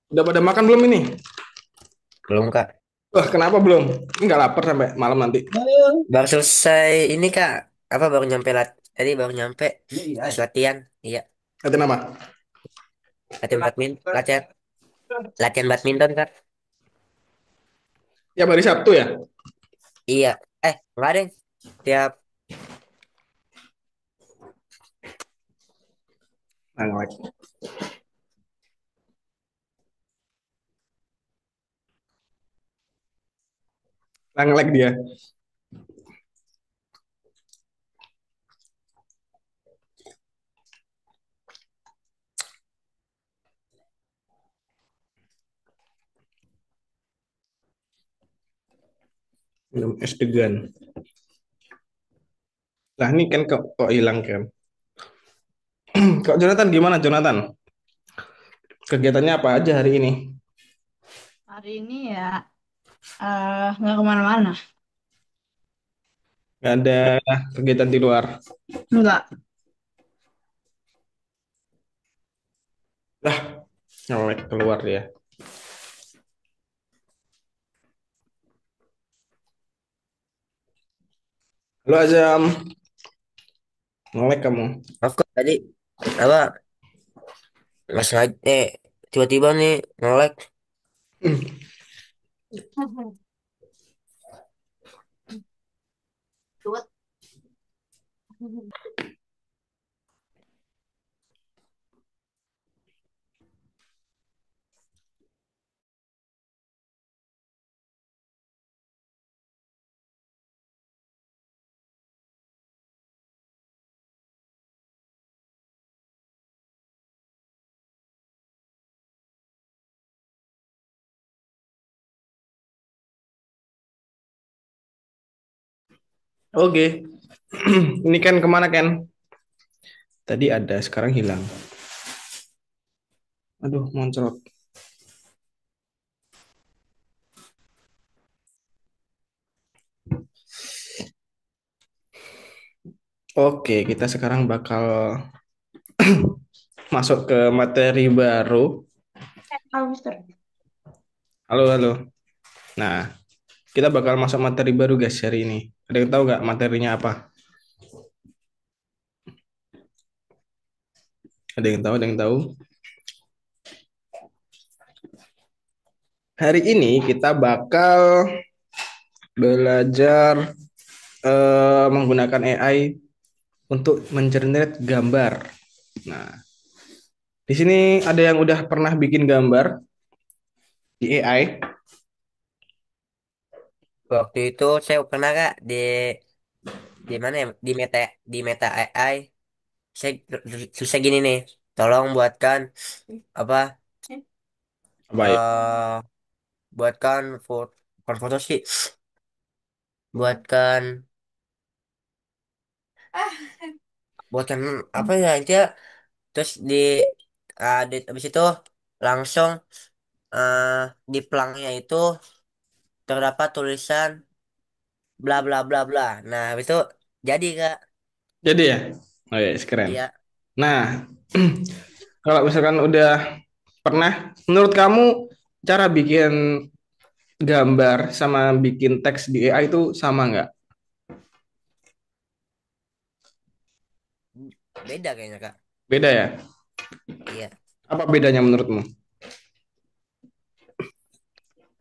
Udah pada makan belum ini? Belum Kak. Wah, kenapa belum? Nggak lapar sampai malam nanti. Baru selesai ini Kak. Apa baru nyampe tadi baru nyampe pas latihan. Iya, Kata nama? latihan badminton, latihan latihan badminton Kak. Ya hari Sabtu ya? Iya. Enggak deh. Tiap Nah, nge-lag. Nah, nge-lag dia. Minum es degan. Lah ini kan kok hilang kan? Kok Jonathan gimana Jonathan? Kegiatannya apa aja hari ini? Hari ini ya nggak kemana-mana. Nggak ada kegiatan di luar. Enggak. Lah, nge-lag keluar ya. Halo Azam, nge-lag kamu. maaf Kak tadi apa nggak sengaja tiba-tiba nih nge-lag. Hmm, Oke, ini kan kemana Ken? Tadi ada, sekarang hilang. Aduh, muncrat. Oke, kita sekarang bakal masuk ke materi baru. Halo, Mister. Halo, halo. Nah, kita bakal masuk materi baru guys hari ini. Ada yang tahu nggak materinya apa? Ada yang tahu? Ada yang tahu? Hari ini kita bakal belajar menggunakan AI untuk mengenerate gambar. Nah, di sini ada yang udah pernah bikin gambar di AI. Waktu itu saya pernah Kak di mana ya? Di Meta AI. Saya susah gini nih. Tolong buatkan apa Baik. eh buatkan foto, bukan foto sih. Buatkan buatkan apa ya intinya terus habis itu langsung eh di pelangnya itu terdapat tulisan bla bla bla bla. Nah, habis itu jadi Kak. Jadi ya, oh ya, keren. Iya. Nah, kalau misalkan udah pernah, menurut kamu cara bikin gambar sama bikin teks di AI itu sama nggak? Beda kayaknya Kak. Beda ya? Iya. Apa bedanya menurutmu?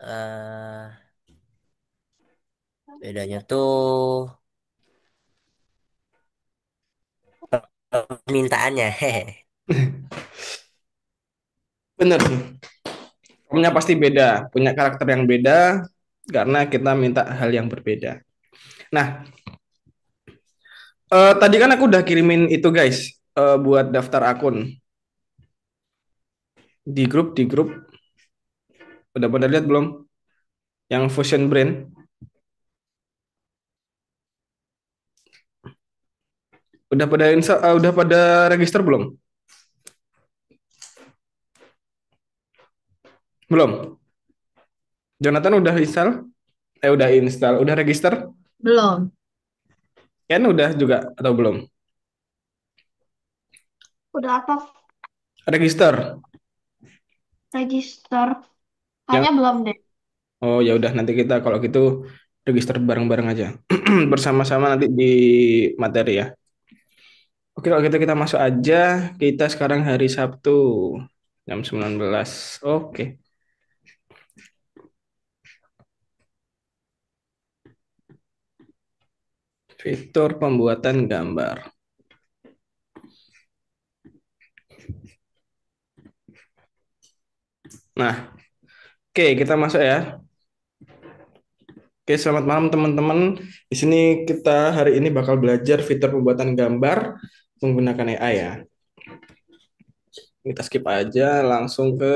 eh Bedanya tuh permintaannya. Hehe. Bener sih. Punya pasti beda, punya karakter yang beda karena kita minta hal yang berbeda. Nah, tadi kan aku udah kirimin itu guys, buat daftar akun di grup. Udah pada lihat belum? Yang Fusion Brand. Udah pada register belum? Belum. Jonathan udah install? Udah install, udah register? Belum. Ken udah juga atau belum? Udah apa? Register. register. Yang Kayaknya belum deh. oh ya udah nanti kita kalau gitu register bareng-bareng aja bersama-sama nanti di materi ya. Oke kalau gitu kita masuk aja. Kita sekarang hari Sabtu jam 19. Oke. Fitur pembuatan gambar. Nah, oke kita masuk ya. Oke, selamat malam teman-teman. Di sini kita hari ini bakal belajar fitur pembuatan gambar menggunakan AI ya. Kita skip aja langsung ke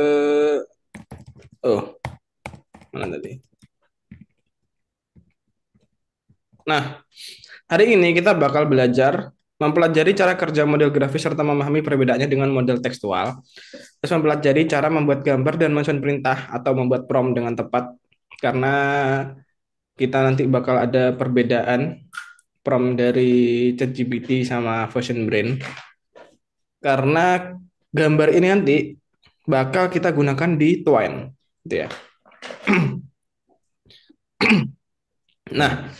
oh, mana tadi? Nah, hari ini kita bakal belajar mempelajari cara kerja model grafis serta memahami perbedaannya dengan model tekstual. Terus mempelajari cara membuat gambar dan mensusun perintah atau membuat prompt dengan tepat. Karena kita nanti bakal ada perbedaan prompt dari ChatGPT sama Fusion Brain. Karena gambar ini nanti bakal kita gunakan di Twine, gitu ya. Nah,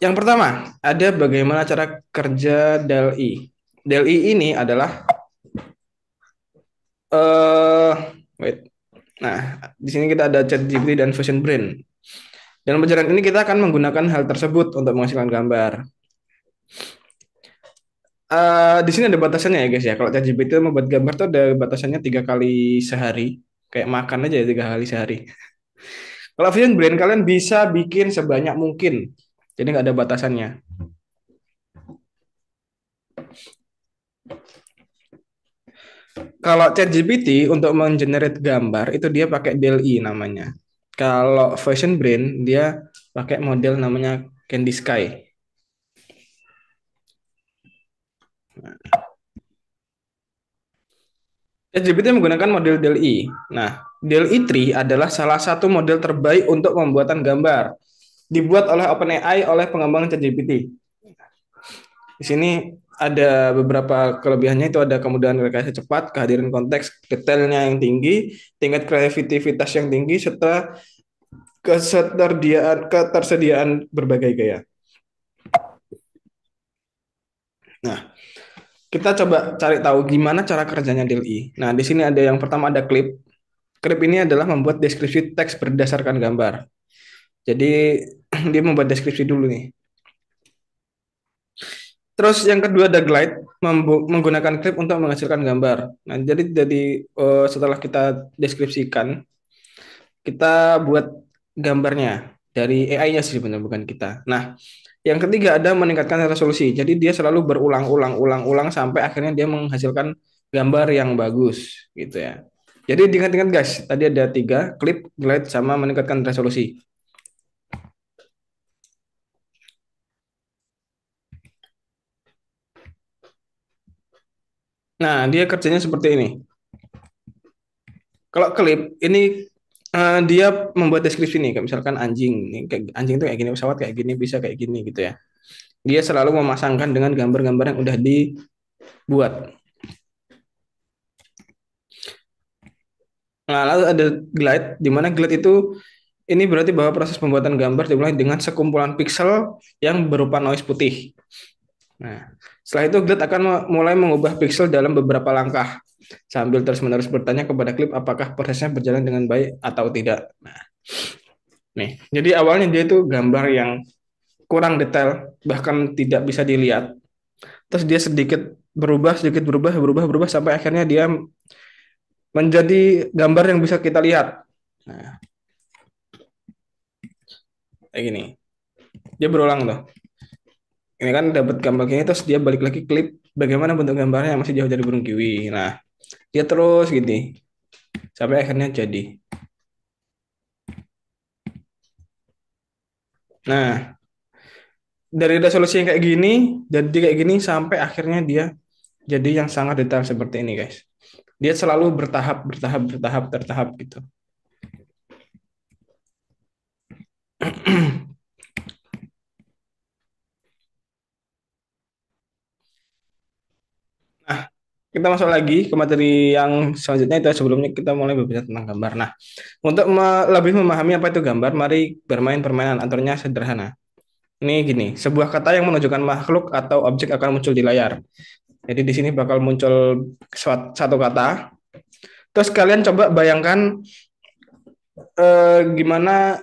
yang pertama ada bagaimana cara kerja DALL-E. DALL-E ini adalah eh wait. Nah, di sini kita ada ChatGPT dan Fusion Brain. Dalam pelajaran ini kita akan menggunakan hal tersebut untuk menghasilkan gambar. Di sini ada batasannya ya guys ya. Kalau ChatGPT membuat gambar tuh ada batasannya 3 kali sehari. Kayak makan aja ya 3 kali sehari. Kalau Fusion Brain kalian bisa bikin sebanyak mungkin. Jadi nggak ada batasannya. Kalau ChatGPT untuk menggenerate gambar itu dia pakai DALL-E namanya. Kalau Fusion Brain dia pakai model namanya Candy Sky. ChatGPT menggunakan model DALL-E. Nah, DALL-E 3 adalah salah satu model terbaik untuk pembuatan gambar. Dibuat oleh OpenAI oleh pengembang ChatGPT. Di sini ada beberapa kelebihannya itu ada kemudahan rekayasa cepat, kehadiran konteks, detailnya yang tinggi, tingkat kreativitas yang tinggi, serta ketersediaan berbagai gaya. Nah, kita coba cari tahu gimana cara kerjanya DALL-E. Nah, di sini ada yang pertama ada clip. Clip ini adalah membuat deskripsi teks berdasarkan gambar. Jadi dia membuat deskripsi dulu nih. Terus yang kedua ada glide, menggunakan clip untuk menghasilkan gambar. Nah, jadi setelah kita deskripsikan, kita buat gambarnya dari AI-nya sih sebenarnya bukan kita. Nah, yang ketiga ada meningkatkan resolusi. Jadi dia selalu berulang-ulang sampai akhirnya dia menghasilkan gambar yang bagus gitu ya. Jadi diingat-ingat guys, tadi ada 3, clip, glide, sama meningkatkan resolusi. Nah, dia kerjanya seperti ini. Kalau klip ini dia membuat deskripsi nih, kayak misalkan anjing, nih, kayak anjing itu kayak gini, pesawat kayak gini, bisa kayak gini gitu ya. Dia selalu memasangkan dengan gambar-gambar yang udah dibuat. Nah, lalu ada glide, di mana glide itu ini berarti bahwa proses pembuatan gambar dimulai dengan sekumpulan piksel yang berupa noise putih. Nah, setelah itu glide akan mulai mengubah piksel dalam beberapa langkah sambil terus-menerus bertanya kepada klip apakah prosesnya berjalan dengan baik atau tidak. Nah, nih, jadi awalnya dia itu gambar yang kurang detail, bahkan tidak bisa dilihat. Terus dia sedikit berubah sampai akhirnya dia menjadi gambar yang bisa kita lihat. Nah, kayak gini. Dia berulang tuh. Ini kan dapat gambar gini terus dia balik lagi klip bagaimana bentuk gambarnya yang masih jauh dari burung kiwi. Nah, dia terus gini sampai akhirnya jadi. Nah, dari resolusi yang kayak gini, jadi kayak gini sampai akhirnya dia jadi yang sangat detail seperti ini, guys. Dia selalu tertahap gitu. Nah, kita masuk lagi ke materi yang selanjutnya itu sebelumnya kita mulai berbicara tentang gambar. Nah, untuk lebih memahami apa itu gambar, mari bermain permainan aturnya sederhana. Ini gini, sebuah kata yang menunjukkan makhluk atau objek akan muncul di layar. Jadi di sini bakal muncul satu kata. Terus kalian coba bayangkan gimana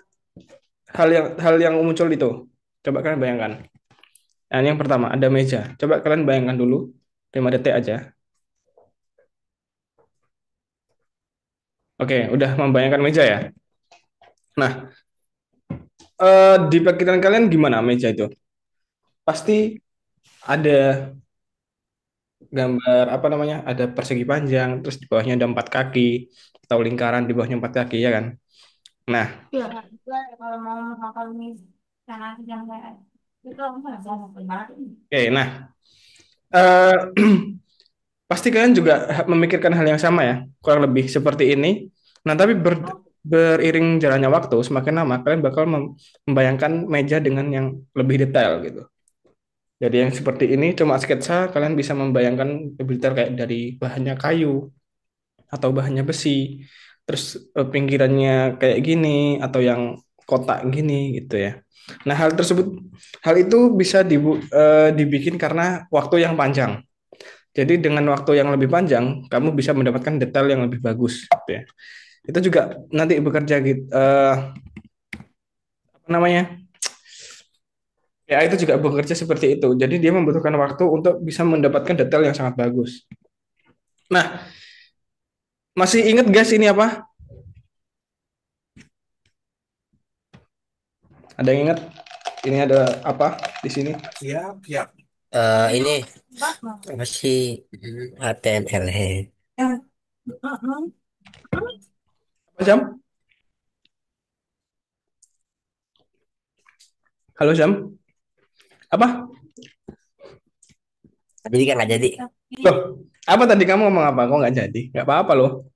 hal yang muncul itu. Coba kalian bayangkan. Nah, yang pertama ada meja. Coba kalian bayangkan dulu 5 detik aja. Oke, udah membayangkan meja ya. Nah, di pikiran kalian gimana meja itu? Pasti ada gambar apa namanya? Ada persegi panjang, terus di bawahnya ada 4 kaki atau lingkaran di bawahnya 4 kaki ya kan? Nah, Ya, kalau mau makan mie karena yang kayak itu nggak bisa makan banget. oke, nah eh, pasti kalian juga memikirkan hal yang sama ya, kurang lebih seperti ini. Nah, tapi beriring jalannya waktu, semakin lama kalian bakal membayangkan meja dengan yang lebih detail gitu. Jadi yang seperti ini cuma sketsa, kalian bisa membayangkan lebih detail kayak dari bahannya kayu atau bahannya besi, terus pinggirannya kayak gini atau yang kotak gini gitu ya. Nah, hal itu bisa dibikin karena waktu yang panjang. Jadi dengan waktu yang lebih panjang, kamu bisa mendapatkan detail yang lebih bagus, gitu ya. Itu juga nanti bekerja gitu, apa namanya? Ya itu juga bekerja seperti itu. Jadi dia membutuhkan waktu untuk bisa mendapatkan detail yang sangat bagus. Nah, masih ingat guys ini apa? Ada yang ingat? Ini ada apa di sini? Ini masih HTML. Apa jam? Halo jam? Apa? Jadi kan nggak jadi. Loh, apa tadi kamu ngomong apa? Kok nggak jadi? Nggak apa-apa loh.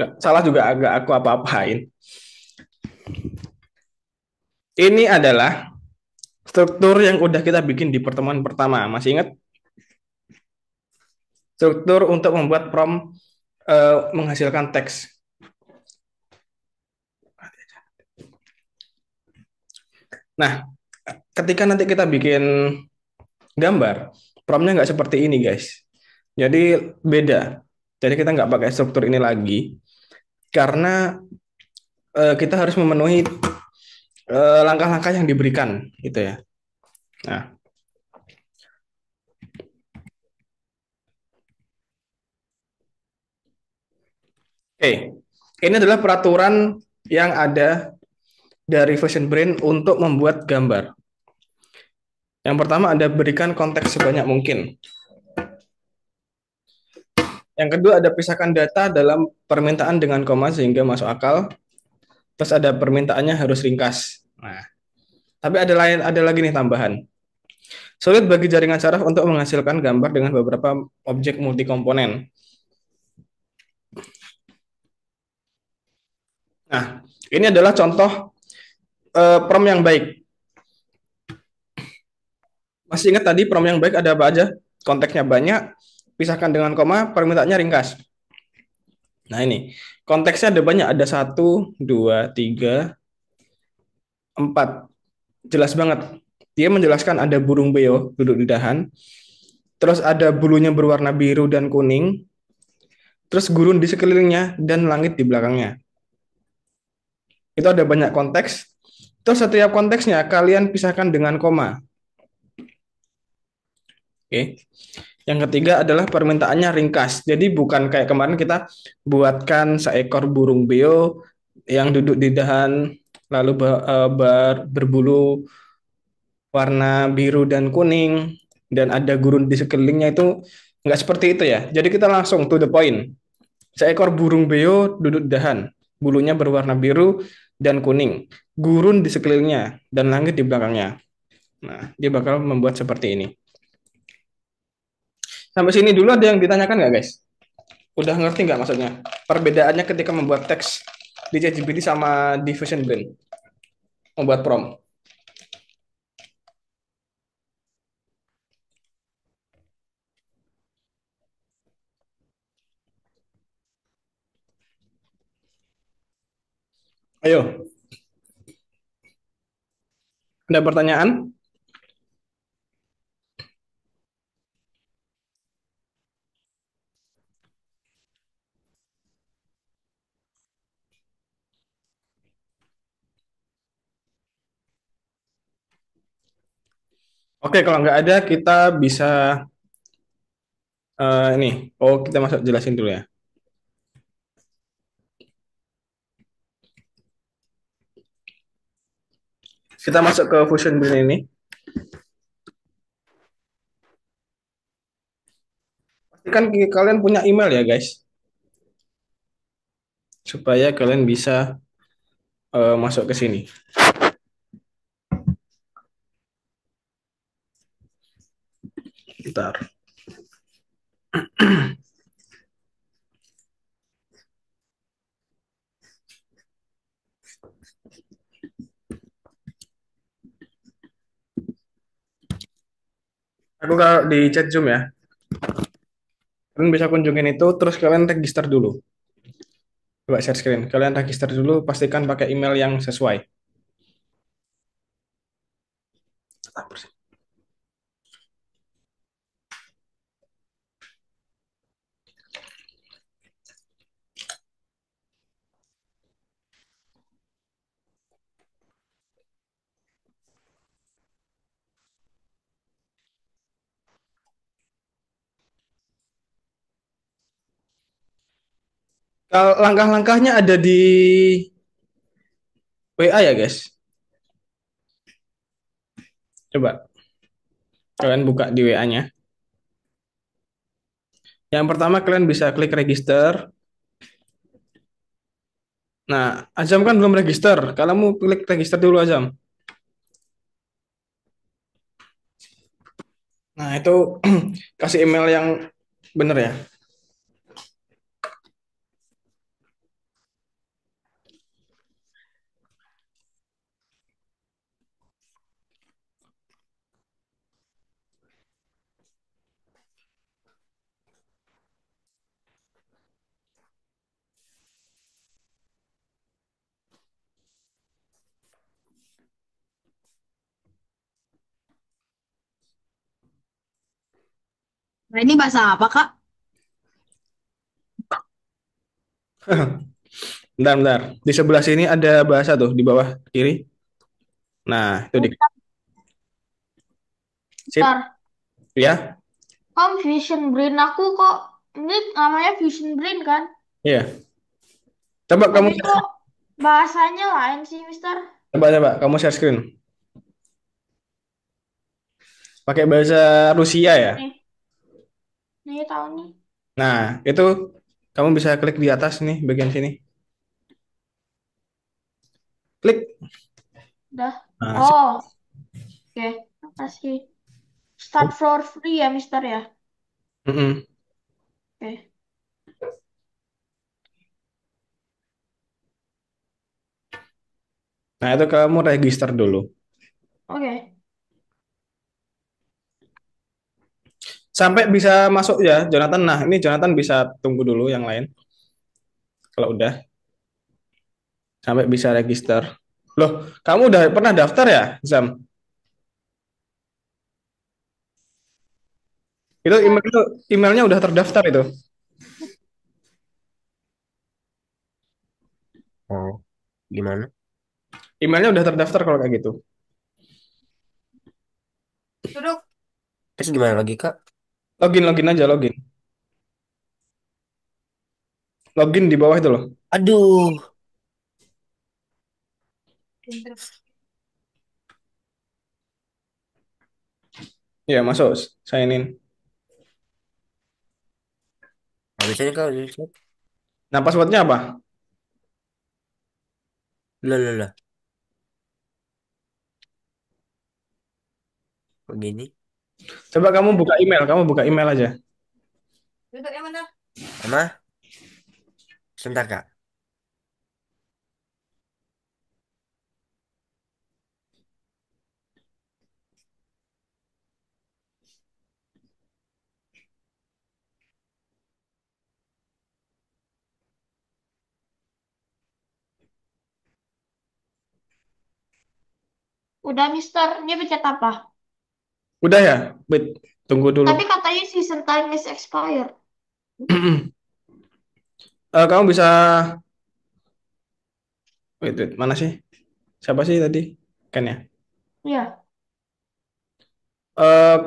Nggak salah juga agak aku apa-apain. Ini adalah struktur yang udah kita bikin di pertemuan pertama. Masih ingat? Struktur untuk membuat prompt menghasilkan teks. Nah, ketika nanti kita bikin gambar, promptnya nggak seperti ini, guys. Jadi beda. Jadi kita nggak pakai struktur ini lagi karena kita harus memenuhi langkah-langkah yang diberikan, gitu ya. Nah, oke. Ini adalah peraturan yang ada dari Vision Brain untuk membuat gambar. Yang pertama ada berikan konteks sebanyak mungkin. Yang kedua ada pisahkan data dalam permintaan dengan koma sehingga masuk akal. Terus ada permintaannya harus ringkas. Nah, tapi ada lagi nih tambahan. Sulit bagi jaringan saraf untuk menghasilkan gambar dengan beberapa objek multikomponen. Nah, ini adalah contoh prompt yang baik. Masih ingat tadi prompt yang baik ada apa aja? Konteksnya banyak, pisahkan dengan koma, permintaannya ringkas. Nah ini, konteksnya ada banyak, ada 1, 2, 3, 4. Jelas banget. Dia menjelaskan ada burung beo duduk di dahan, terus ada bulunya berwarna biru dan kuning, terus gurun di sekelilingnya, dan langit di belakangnya. Itu ada banyak konteks. Terus setiap konteksnya kalian pisahkan dengan koma. Oke. Yang ketiga adalah permintaannya ringkas. Jadi bukan kayak kemarin kita buatkan seekor burung beo yang duduk di dahan lalu berbulu warna biru dan kuning dan ada gurun di sekelilingnya itu nggak seperti itu ya. Jadi kita langsung to the point. Seekor burung beo duduk di dahan, bulunya berwarna biru dan kuning, gurun di sekelilingnya dan langit di belakangnya. Nah, dia bakal membuat seperti ini. Sampai sini dulu ada yang ditanyakan nggak guys? Udah ngerti nggak maksudnya? Perbedaannya ketika membuat teks di ChatGPT sama di Vision Brain, membuat prompt. Ayo, ada pertanyaan? Oke, kalau nggak ada kita bisa ini. Oh, kita masuk jelasin dulu ya. Kita masuk ke Fusion Brain ini. Pastikan kalian punya email ya, guys, supaya kalian bisa masuk ke sini. Bentar. Aku kalau di chat Zoom ya, kalian bisa kunjungin itu, terus kalian register dulu. Coba share screen. Kalian register dulu, pastikan pakai email yang sesuai. Kalau langkah-langkahnya ada di WA ya, guys. Coba kalian buka di WA-nya. Yang pertama kalian bisa klik register. Nah, Azam kan belum register. Kamu klik register dulu, Azam. Nah, itu kasih email yang bener ya. Nah, ini bahasa apa, Kak? Bentar, bentar. Di sebelah sini ada bahasa tuh, di bawah kiri. Nah, itu di sip. Bentar. Ya, Fusion Brain aku kok ini namanya Fusion Brain kan? iya. Coba kamu Tapi kok bahasanya lain sih, Mister? coba kamu share screen. Pakai bahasa Rusia ya. Nih, nih tahu nih. Nah, itu kamu bisa klik di atas nih, bagian sini. Klik. Udah. Nah, sip. Oh, oke. Makasih. Start for free ya, Mister ya? Mm-mm. Oke. Nah, itu kamu register dulu. Oke. Sampai bisa masuk ya, Jonathan. Nah, ini Jonathan bisa tunggu dulu yang lain. Kalau udah, sampai bisa register. Loh, kamu udah pernah daftar ya, Zam? Itu emailnya udah terdaftar itu. Oh, gimana? Emailnya udah terdaftar kalau kayak gitu. Duduk. Terus gimana lagi, Kak? Login, login aja, login. Login di bawah itu loh. Aduh, Ya, masuk. Sign in. nggak bisa nih, Kak. Nah, passwordnya apa? Lah, lah, lah. Begini. Coba kamu buka email, kamu buka email aja. Duduk yang mana? Sama? Sebentar, Kak. Udah, Mister. Dia pencet apa? Udah ya? Wait, tunggu dulu. Tapi katanya season time is expired. Kamu bisa, wait, mana sih? Siapa sih tadi? Kan ya? Iya,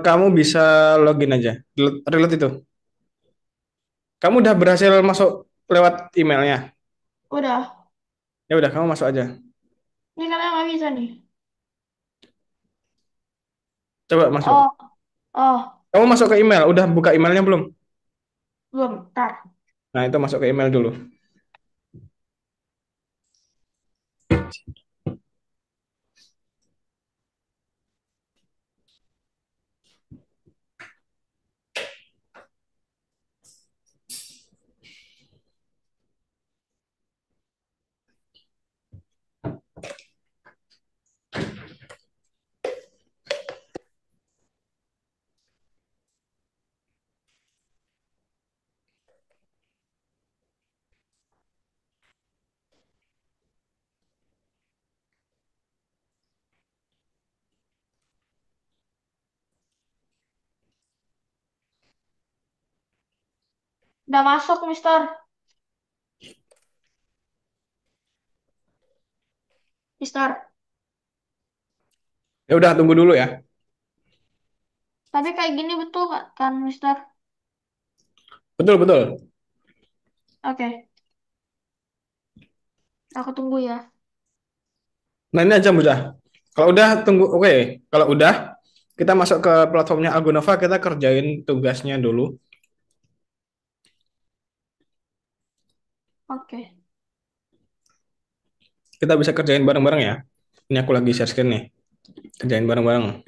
Kamu bisa login aja. Reload itu. Kamu udah berhasil masuk lewat emailnya. udah. Ya udah, kamu masuk aja. Ini katanya nggak bisa nih. Coba masuk. Oh, oh, Kamu masuk ke email. Udah buka emailnya belum? belum. Ntar. Nah, itu masuk ke email dulu. Udah masuk, Mister. Mister. Ya udah, tunggu dulu ya. Tapi kayak gini betul nggak kan, Mister? Betul, betul. Oke, aku tunggu ya. Nah, ini aja udah. Kalau udah, tunggu. Oke. Kalau udah, kita masuk ke platformnya Algonova. Kita kerjain tugasnya dulu. Oke. Kita bisa kerjain bareng-bareng ya. Ini aku lagi share screen nih. Kerjain bareng-bareng.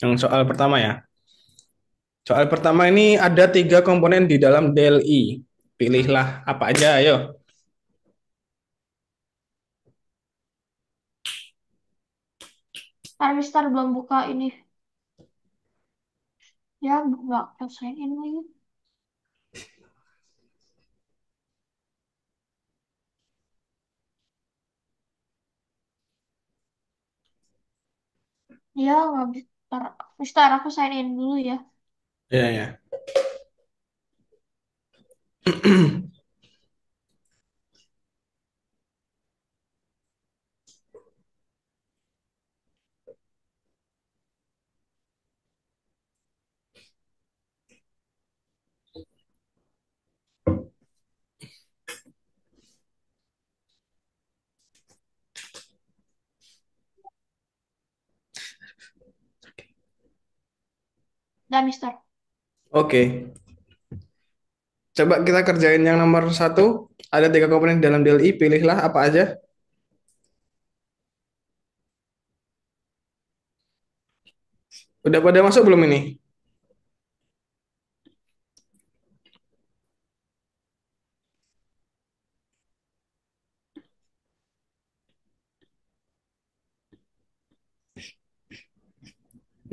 Yang soal pertama ya. Soal pertama ini ada tiga komponen di dalam DLI. Pilihlah apa aja, ayo. Ntar Mister belum buka ini. Ya, nggak selesai ini. Ya, nggak bisa. Ntar, Mister, aku sign in dulu ya. Ya, ya. Udah, Mister. Oke. Coba kita kerjain yang nomor satu. Ada tiga komponen di dalam DLI. Pilihlah apa aja. Udah pada masuk belum ini?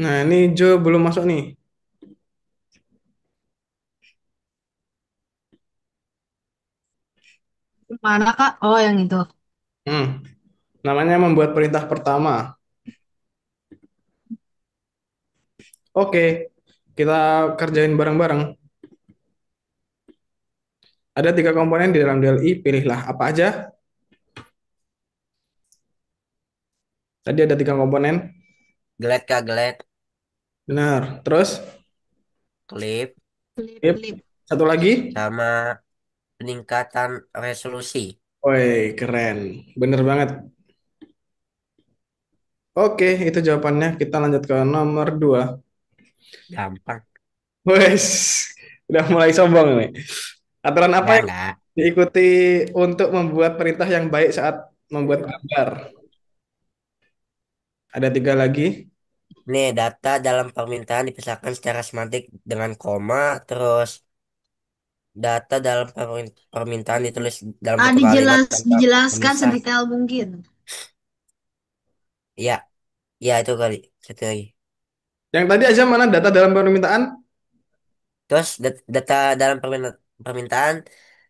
Nah, ini Jo belum masuk nih. Mana Kak? Oh, yang itu. Hmm. Namanya membuat perintah pertama. Oke, kita kerjain bareng-bareng. Ada tiga komponen di dalam DLI, pilihlah apa aja. Tadi ada tiga komponen. Glad Kak, glad. Benar. Terus, Klip Flip, tip. flip. Satu lagi. sama peningkatan resolusi. Woi, keren. Bener banget. Oke, itu jawabannya. Kita lanjut ke nomor dua. Gampang. Wes, udah mulai sombong nih. Aturan apa yang Enggak. diikuti untuk membuat perintah yang baik saat membuat gambar? Ada tiga lagi. Nih, data dalam permintaan dipisahkan secara semantik dengan koma, terus data dalam permintaan ditulis dalam Ah, satu kalimat tanpa dijelaskan pemisah. sedetail mungkin. Iya, iya itu kali. Satu lagi. Yang tadi aja mana data dalam permintaan? Terus data dalam permintaan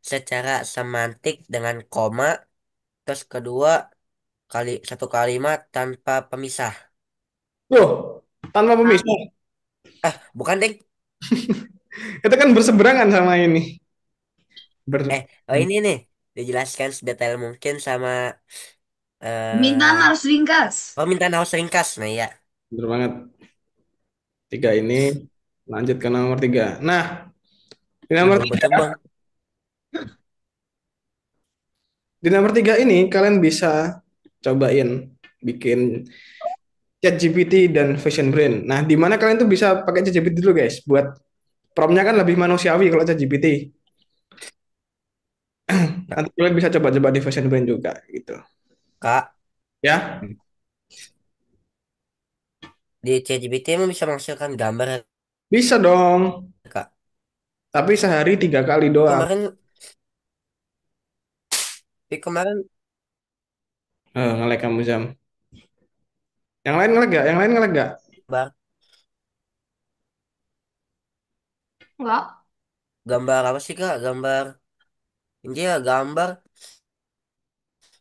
secara semantik dengan koma, terus kedua satu kalimat tanpa pemisah. Loh, tanpa Ah, pemisah. Bukan deng. Itu kan berseberangan sama ini. Ber, Oh ini nih dijelaskan sedetail mungkin sama Permintaan eh harus ringkas. permintaan haus ringkas. Nah ya, bener banget. Tiga ini lanjut ke nomor tiga. Nah, di nomor belum tiga, berkembang. ini kalian bisa cobain bikin ChatGPT dan Vision Brain. Nah, di mana kalian tuh bisa pakai ChatGPT dulu guys, buat promnya kan lebih manusiawi kalau ChatGPT. Nah, Nanti kalian bisa coba-coba di Vision Brain juga gitu. Kak, Ya, di ChatGPT emang bisa menghasilkan gambar ya, bisa dong. Kak. Tapi sehari 3 kali doang. Kemarin, kemarin Ngelek kamu Jam. Yang lain ngelek gak? Yang lain ngelek gak? gambar, enggak. gambar apa sih Kak? Gambar, ini ya gambar.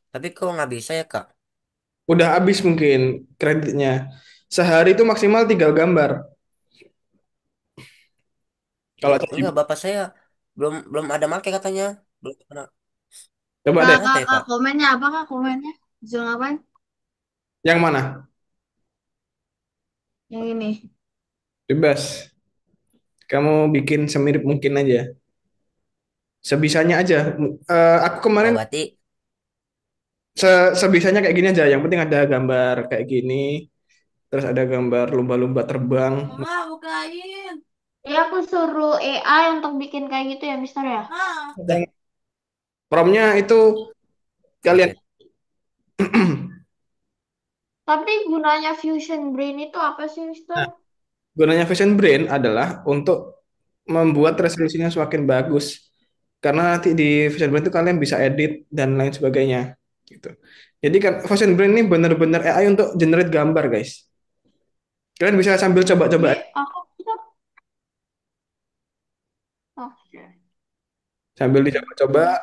Tapi kok nggak bisa ya Kak? Udah habis mungkin kreditnya. Sehari itu maksimal 3 gambar. Kalau Enggak, ChatGPT, bapak saya belum belum ada make katanya. Belum pernah. coba Kak, deh. Kenapa kak, ya kak, Kak? komennya apa kak? Komennya? Jul ngapain? Yang mana? Yang ini. Bebas. Kamu bikin semirip mungkin aja. Sebisanya aja. Aku Oh kemarin berarti, sebisanya kayak gini aja. Yang penting ada gambar kayak gini. Terus ada gambar lumba-lumba terbang. Mama bukain. Ya aku suruh AI untuk bikin kayak gitu ya, Mister ya. eh, Dan promnya itu kalian buset. Tapi gunanya Fusion Brain itu apa sih, Mister? nah, gunanya Vision Brain adalah untuk membuat resolusinya semakin bagus. Karena nanti di Vision Brain itu kalian bisa edit dan lain sebagainya. Gitu. Jadi kan Vision Brain ini benar-benar AI untuk generate gambar, guys. Kalian bisa sambil coba-coba, Jadi aku bisa. Oke. sambil dicoba-coba,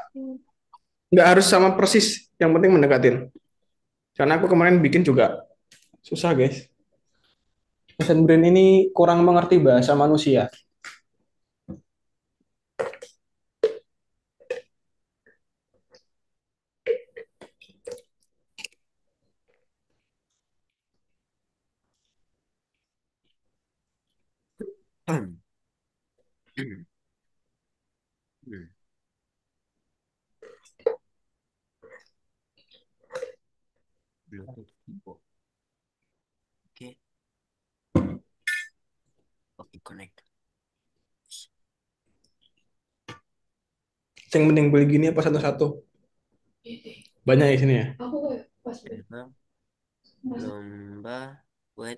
nggak harus sama persis, yang penting mendekatin. Karena aku kemarin bikin juga susah, guys. Vision Brain ini kurang mengerti bahasa manusia. Oke, oke connect. Yang penting beli gini apa satu-satu? Banyak di sini ya. Gambar, lomba, buat.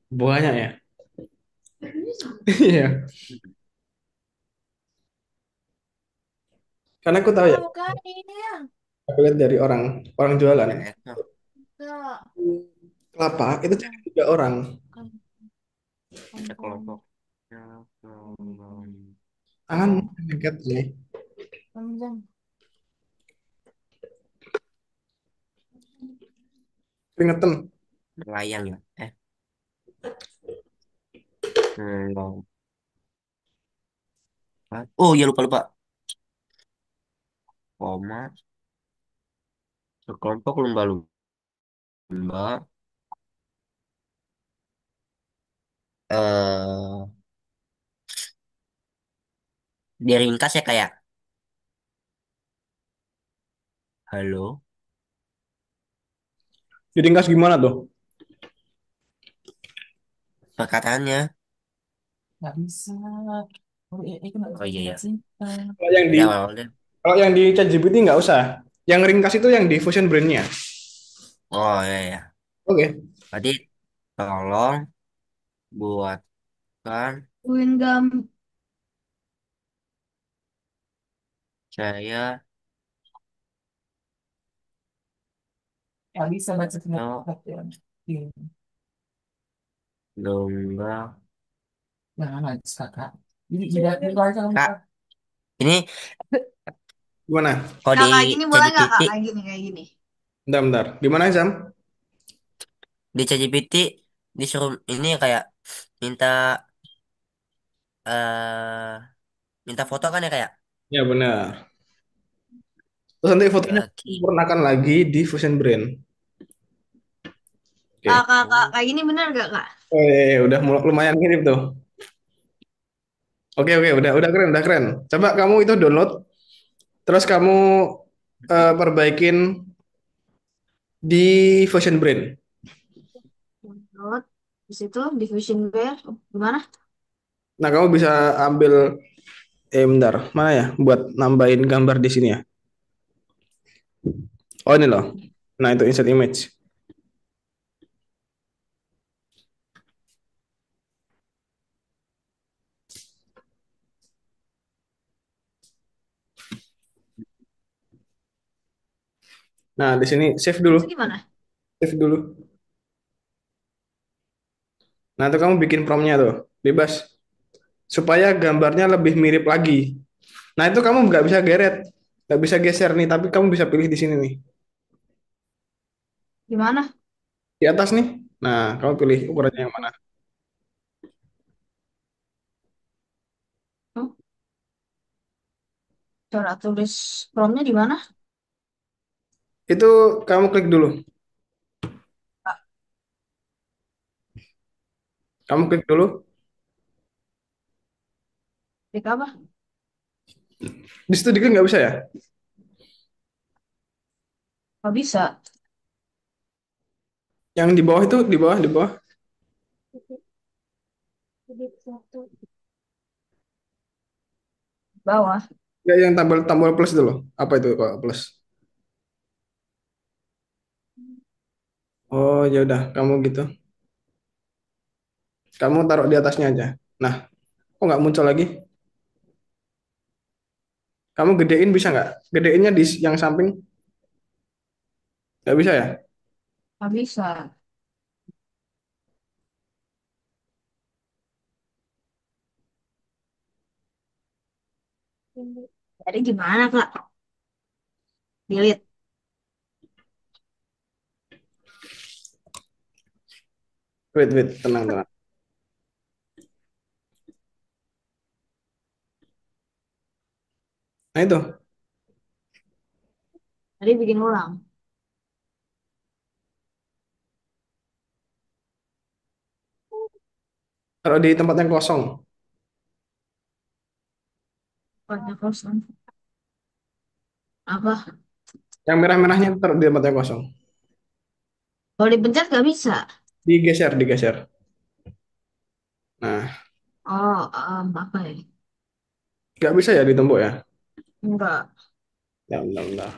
Banyak ya. Iya. Karena aku tahu Mama ya, bukain. aku lihat dari orang orang jualan PDF no. Enggak. kelapa itu cari 3 orang. Kan Sekelompok. kampung. Tangan Oh, dekat ini. panjang. Keringetan. Melayang ya. Lomba. Oh iya lupa lupa. Koma. Sekelompok lumba-lumba. Eh, dia ringkas ya kayak. Halo. Diringkas gimana tuh? Perkataannya. Oh iya ya. Kalau yang di Dari awal deh. kalau yang di ChatGPT nggak usah. Yang ringkas itu yang di Fusion Brain-nya. Oh iya ya. Oke. Berarti tolong buatkan Win gam. saya no, lomba. Kak, ini Gimana? Kalau Kak, di kayak gini boleh nggak ChatGPT, kak? Kayak gini, kayak gini. Bentar, bentar. Gimana, Zam? di ChatGPT disuruh ini kayak minta eh minta foto kan ya kayak. Ya, benar. Terus nanti fotonya Oke. sempurnakan lagi di Fusion Brain. Kak, Oke. kak, kak, kayak gini bener nggak kak? Oh, iya, iya, udah lumayan mirip tuh. Oke, oke, udah keren, udah keren. Coba kamu itu download, terus kamu perbaikin di Fusion Brain. Download. Di situ, diffusion bear. Gimana? Nah, kamu bisa ambil, bentar, mana ya, buat nambahin gambar di sini ya. Oh, ini loh. Nah, itu insert image. Nah, di sini save dulu, Itu gimana? save dulu. Nah, itu kamu bikin promptnya tuh, bebas. Supaya gambarnya lebih mirip lagi. Nah, itu kamu nggak bisa geret, nggak bisa geser nih, tapi kamu bisa pilih di sini nih, Gimana? di atas nih. Nah, kamu pilih ukurannya yang mana. Hmm? Cara tulis promnya di mana? Itu kamu klik dulu, Kak, kamu klik dulu. klik apa? Di situ diklik nggak bisa ya? Nggak bisa. Yang di bawah itu, di bawah. Bawah. Nggak, yang tombol tombol plus itu loh. Apa itu kok plus? Oh, ya udah, kamu gitu. Kamu taruh di atasnya aja. Nah, kok nggak muncul lagi? Kamu gedein bisa nggak? Gedeinnya di yang samping nggak bisa ya? Nggak bisa. Jadi gimana kak? Delete. Wait, wait, tenang, tenang. Nah itu, Tadi bikin ulang. taruh di tempat yang kosong. Banyak kosong. Apa? Yang merah-merahnya taruh di tempat yang kosong. Kalau dipencet nggak bisa. Digeser, digeser. Nah, Oh, apa ya? nggak bisa ya ditumpuk ya? Enggak. Ya, bentar, bentar.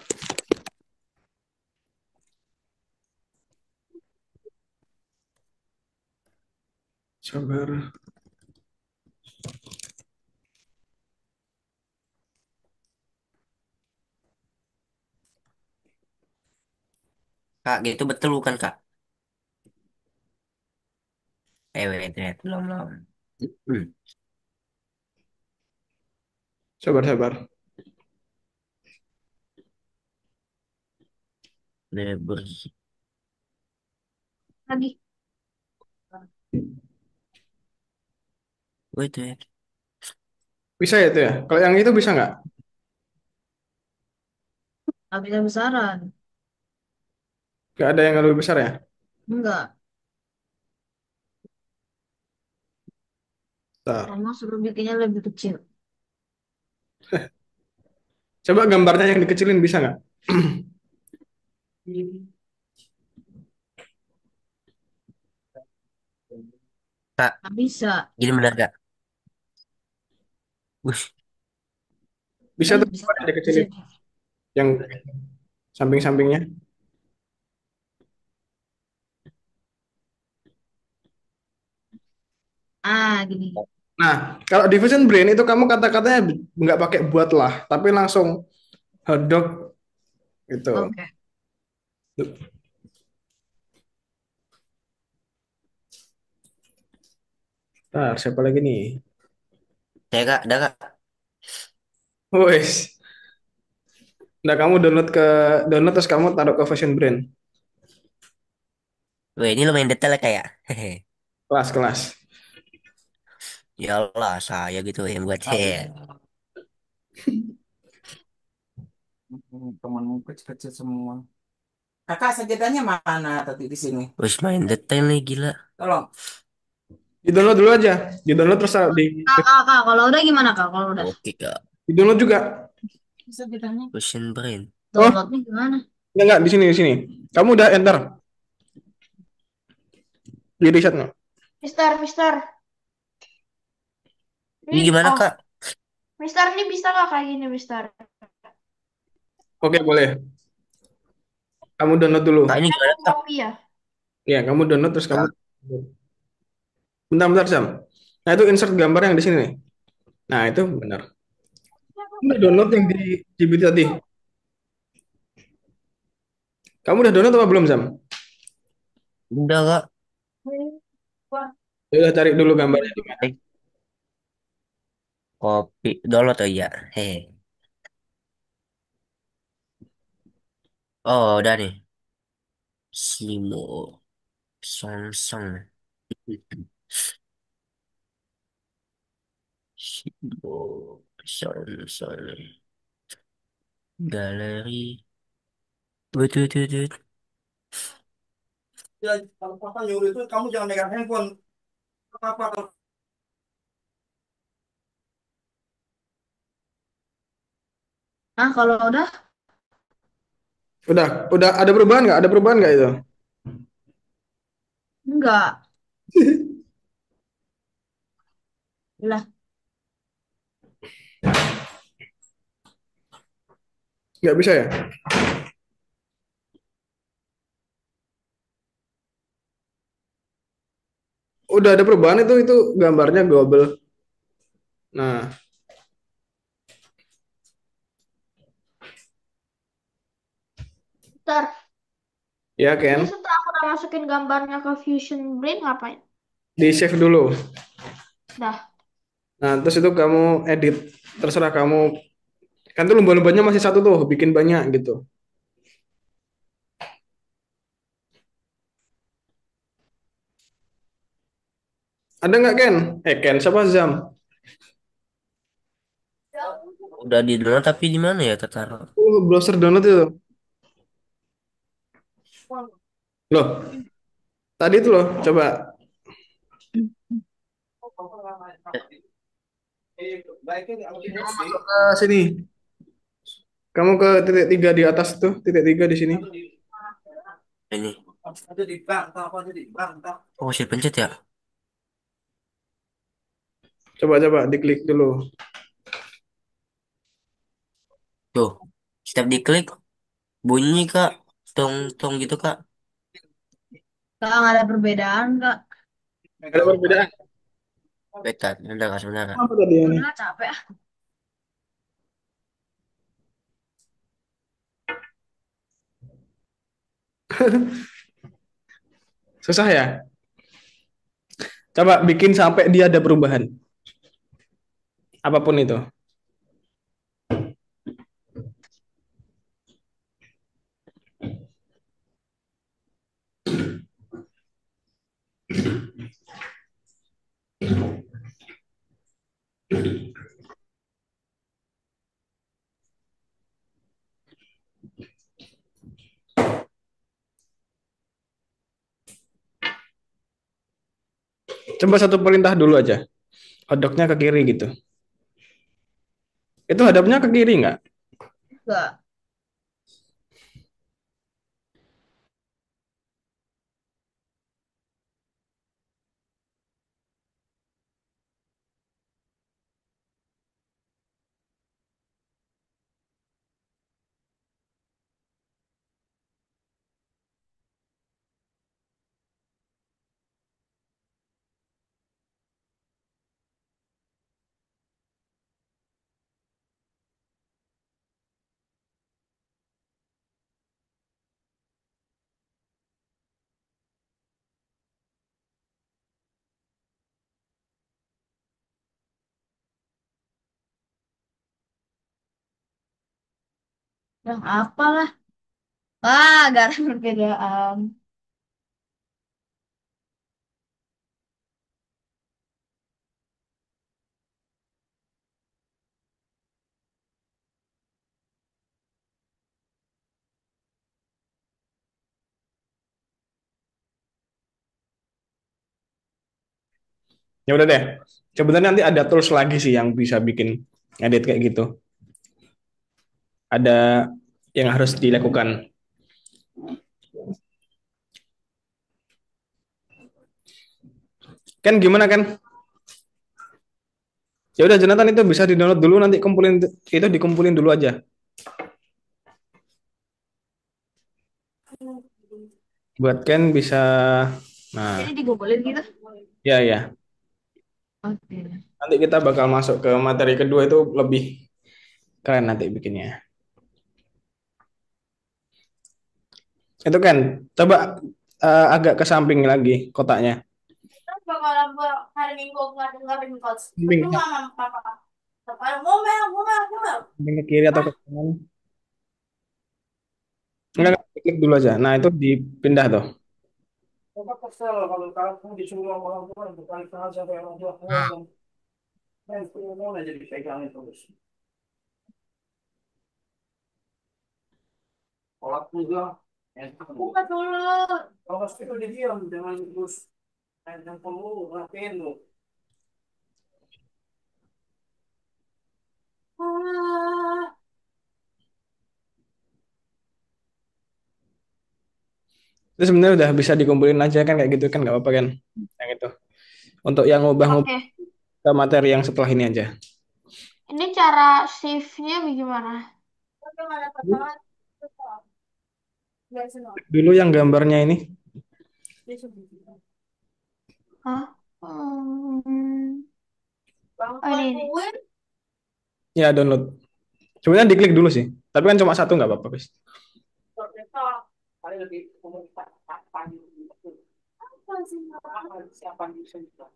Sabar. Kak, gitu betul bukan Kak? Wait, wait, belum, belum. Hmm. Sabar, sabar. Lebih. Tadi. Wait, wait. Bisa ya itu ya? Kalau yang itu bisa nggak? Nggak bisa besaran. Nggak ada yang lebih besar ya? Enggak. Bentar. Kamu suruh bikinnya lebih kecil. Coba gambarnya yang dikecilin bisa nggak? Kak, Nggak bisa. gini benar Kak? Wih, Bisa tuh Bisa gambarnya kok. Bisa. dikecilin. Yang samping-sampingnya. Gini. Nah, kalau Division Brain itu kamu kata-katanya nggak pakai buat lah, tapi langsung hotdog gitu. Oke. Nah, siapa lagi nih? saya Kak, ada Kak. Wes, Nah, kamu download terus kamu taruh ke Fashion Brand. Wah, ini lumayan detail ya kayak. Hehe. Kelas-kelas. Ya Allah, saya gitu yang buat Temanmu kecil-kecil semua. Kakak sajadahnya mana tadi di sini? Wis main detail nih gila. Tolong. Di-download dulu aja. Di-download terus taruh Kak, kalau udah gimana kak? Kalau udah Oke kak. di-download juga. Sajadahnya. Ocean Brain. Oh, downloadnya gimana? enggak, di sini di sini. Kamu udah enter di riset no? Mister, Mister. Ini Ini, gimana oh, kak? Mister ini bisa nggak kayak gini, Mister? Oke, boleh. Kamu download dulu. Kak ini Saya gimana mau kak? copy ya. Ya, kamu download terus kamu Kak. bentar-bentar Sam. Nah, itu insert gambar yang di sini nih. Nah, itu benar. Kamu udah download yang di GPT tadi. Kamu udah download apa belum, Sam? Udah kak. Ya udah cari dulu gambarnya di mana. Eh, Kopi download oh iya. Hehe. Oh udah nih. Simo Samsung. Simo Samsung. Galeri. Betul betul betul. Ya, kalau papa nyuruh itu kamu jangan megang handphone. Apa kalau Nah kalau udah Udah ada perubahan nggak? Ada perubahan nggak itu? enggak. Lah, Nggak bisa ya? Udah ada perubahan itu gambarnya global. Nah, Mister, ya ini Ken, setelah aku udah masukin gambarnya ke Fusion Brain ngapain? di save dulu. Dah. Nah, terus itu kamu edit, terserah kamu. Kan tuh lumba-lumbanya masih satu tuh, bikin banyak gitu. Ada nggak Ken? Ken, siapa Zam? Udah di download tapi di mana ya taruh? Browser download itu. Loh, tadi itu loh, coba. baiknya aku Kamu emosi. masuk ke sini. Kamu ke titik tiga di atas tuh, titik tiga di sini. Ini. Ada di bank, tak apa ada di bank, tak. Oh masih pencet ya? Coba diklik dulu. Tuh. Setiap diklik bunyi kak. Tong tong gitu kak. kak nggak ada perbedaan kak. Ada Megang apa? perbedaan. Beta, sebentar kak, sebentar kak. Apa tadi ini? Udah capek ah. Susah ya? Coba bikin sampai dia ada perubahan. Apapun itu. Coba satu perintah dulu aja. Hotdognya ke kiri gitu. Itu hadapnya ke kiri nggak? Enggak. Yang apalah. Wah, gak ada perbedaan. Ya udah deh. Sebenarnya nanti ada tools lagi sih yang bisa bikin edit kayak gitu. Ada yang harus dilakukan. Kan gimana kan? Ya udah Jonathan itu bisa di-download dulu nanti kumpulin itu dikumpulin dulu aja. Buat Ken bisa Jadi nah, dikumpulin gitu. ya ya. Oke. Nanti kita bakal masuk ke materi kedua itu lebih keren nanti bikinnya. Itu kan coba agak ke samping lagi kotaknya. Terus bakalan hari Minggu nggak dengerin coach. Samping, Percuma sama papa. Bakalan ngomel, ngomel, ngomel. samping ke kiri atau ke kanan. Enggak, klik dulu aja. Nah, itu dipindah tuh. Bapak kesel kalau kamu disuruh sama orang tua berkali-kali sampai orang tua ngomong. Dan ngomong aja dipegangin terus. Kalau aku juga, Buka dulu. kalau itu dia diam dengan terus yang kamu ngapain lu? Ah, Itu sebenarnya udah bisa dikumpulin aja kan kayak gitu kan nggak apa-apa kan. Yang itu. Untuk yang ngubah-ngubah Oke. ke materi yang setelah ini aja. Ini cara shift-nya bagaimana? Bagaimana pertama? Biar senang. Dulu yang gambarnya ini. Hah? Bang Oh, ini. bantuin. Ya, download. Sebenarnya diklik dulu sih. Tapi kan cuma satu nggak apa-apa, guys. Paling lebih komunitas apa Apa sih? siapa bisa juga.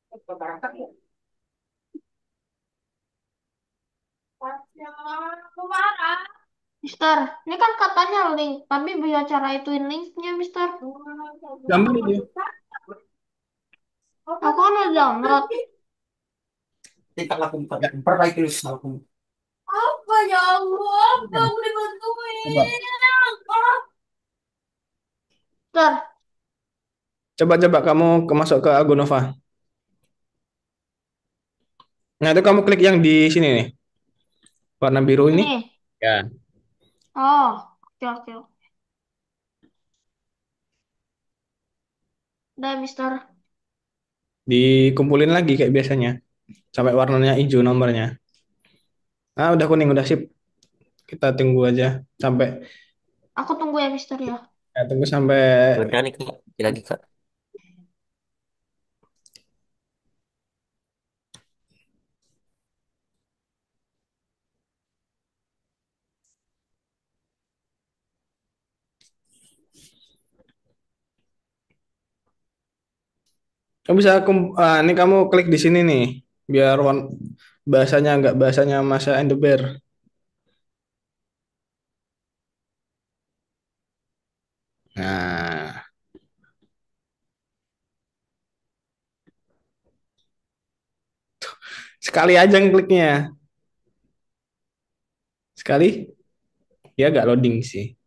Berangkat ya. Pasnya aku marah. Mister, ini kan katanya link, tapi biar cara ituin linknya, Mister. Gambar itu. Aku kan udah download. Kita lakukan perbaiki aku. Apa ya Allah? Apa aku Coba. dibantuin? Mister, Coba kamu masuk ke Algonova. Nah, itu kamu klik yang di sini nih. Warna biru ini. ini. Ya. Oh, oke oke. Udah, Mister. Dikumpulin lagi kayak biasanya. Sampai warnanya hijau nomornya. Ah, udah kuning, udah sip. Kita tunggu aja sampai Aku tunggu ya, Mister ya. tunggu sampai Udah nih kak, lagi kak. kamu bisa ini kamu klik di sini nih biar bahasanya nggak bahasanya Masha and the Bear. Nah, sekali aja kliknya. Sekali ya nggak loading sih.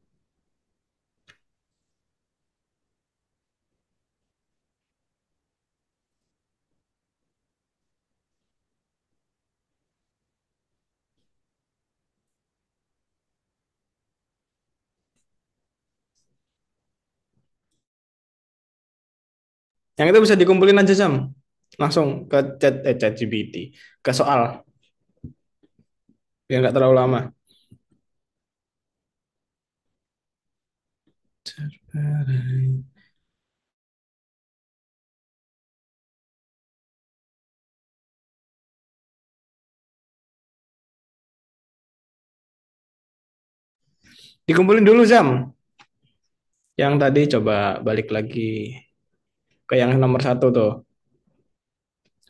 Yang itu bisa dikumpulin aja Sam. Langsung ke chat GPT, ke soal biar nggak terlalu lama. Dikumpulin dulu Sam. Yang tadi coba balik lagi. ke yang nomor satu tuh.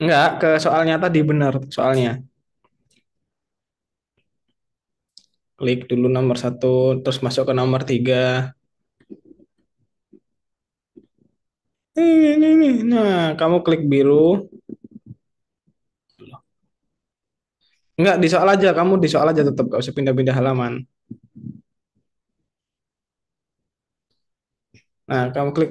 Enggak, ke soalnya tadi benar soalnya. Klik dulu nomor satu, terus masuk ke nomor tiga. Ini. Nah, kamu klik biru. Enggak, di soal aja. Kamu di soal aja tetap. Gak usah pindah-pindah halaman. Nah, kamu klik.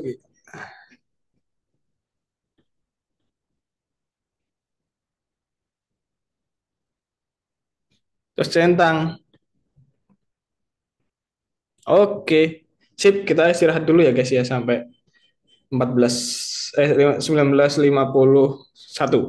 Terus centang. Oke. Sip, kita istirahat dulu ya guys ya. Sampai 14, 19.51.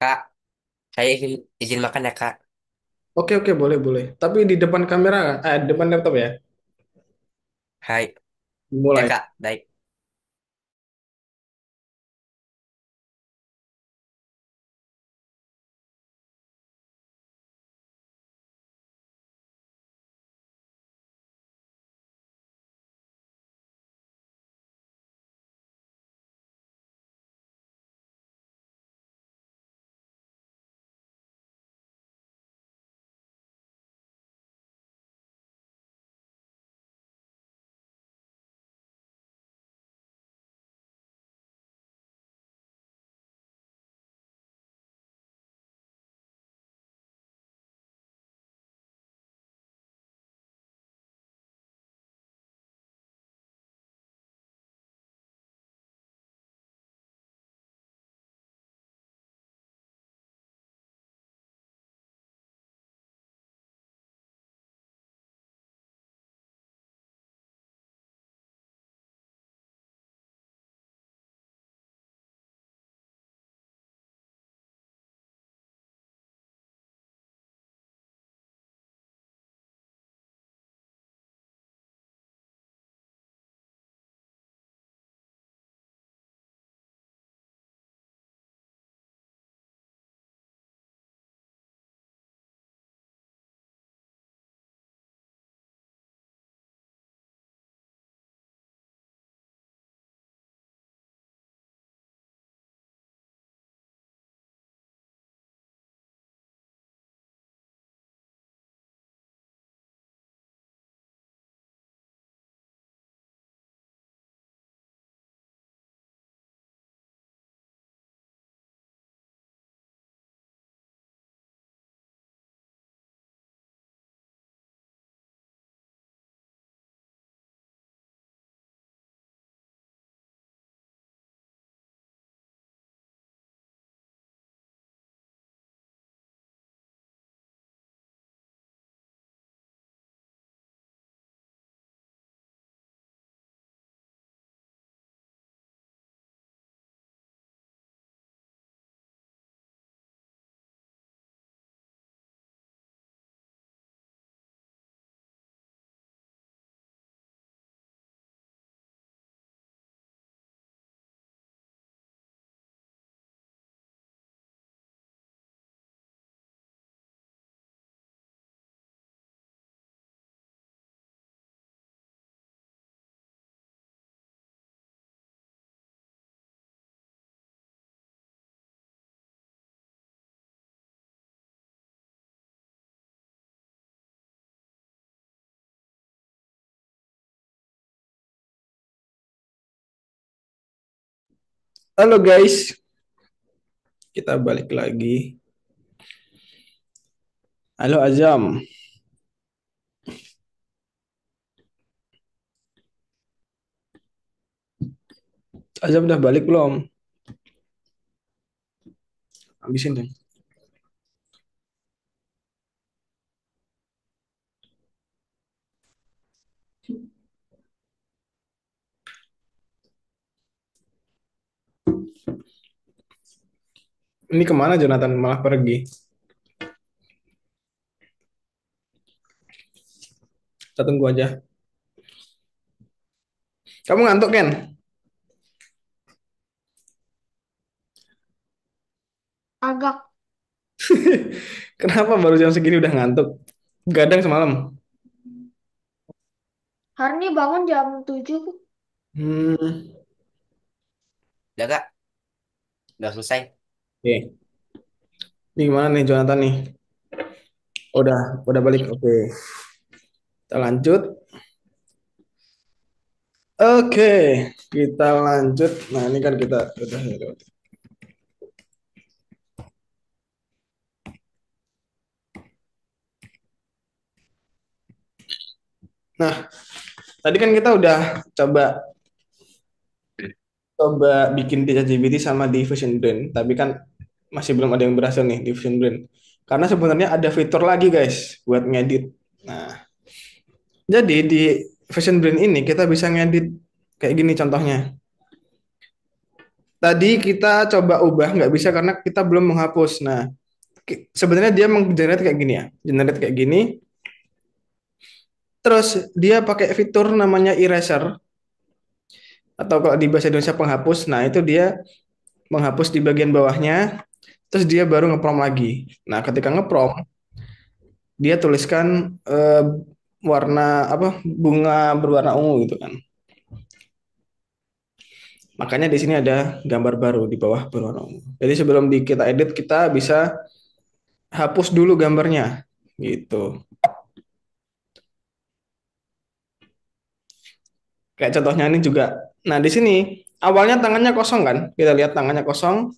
Kak, saya izin makan ya, Kak. Oke, oke, boleh, boleh. Tapi di depan kamera, di depan laptop ya. Hai. Ya, Mulai. Kak. Baik. Halo guys, kita balik lagi. Halo Azam. Azam udah balik belum? Habisin deh. Ini kemana Jonathan malah pergi? Kita tunggu aja. Kamu ngantuk Ken? Agak. Kenapa baru jam segini udah ngantuk? Gadang semalam. Hari ini bangun jam 7. Hmm, Udah gak? Udah selesai. oke. Ini gimana nih Jonathan nih? Udah balik. Oke. Kita lanjut. Oke, kita lanjut. Nah, ini kan kita udah. Nah, tadi kan kita udah coba coba bikin di ChatGPT sama di Vision Brain, tapi kan masih belum ada yang berhasil nih di Vision Brain. Karena sebenarnya ada fitur lagi guys buat ngedit. Nah, jadi di Vision Brain ini kita bisa ngedit kayak gini contohnya. Tadi kita coba ubah nggak bisa karena kita belum menghapus. Nah, sebenarnya dia menggenerate kayak gini ya, generate kayak gini. Terus dia pakai fitur namanya eraser atau kalau di bahasa Indonesia penghapus. Nah, itu dia menghapus di bagian bawahnya, terus dia baru ngeprom lagi. Nah, ketika ngeprom, dia tuliskan warna apa bunga berwarna ungu gitu kan. Makanya di sini ada gambar baru di bawah berwarna ungu. Jadi sebelum kita edit, kita bisa hapus dulu gambarnya gitu. Kayak contohnya ini juga. Nah, di sini awalnya tangannya kosong kan? Kita lihat tangannya kosong,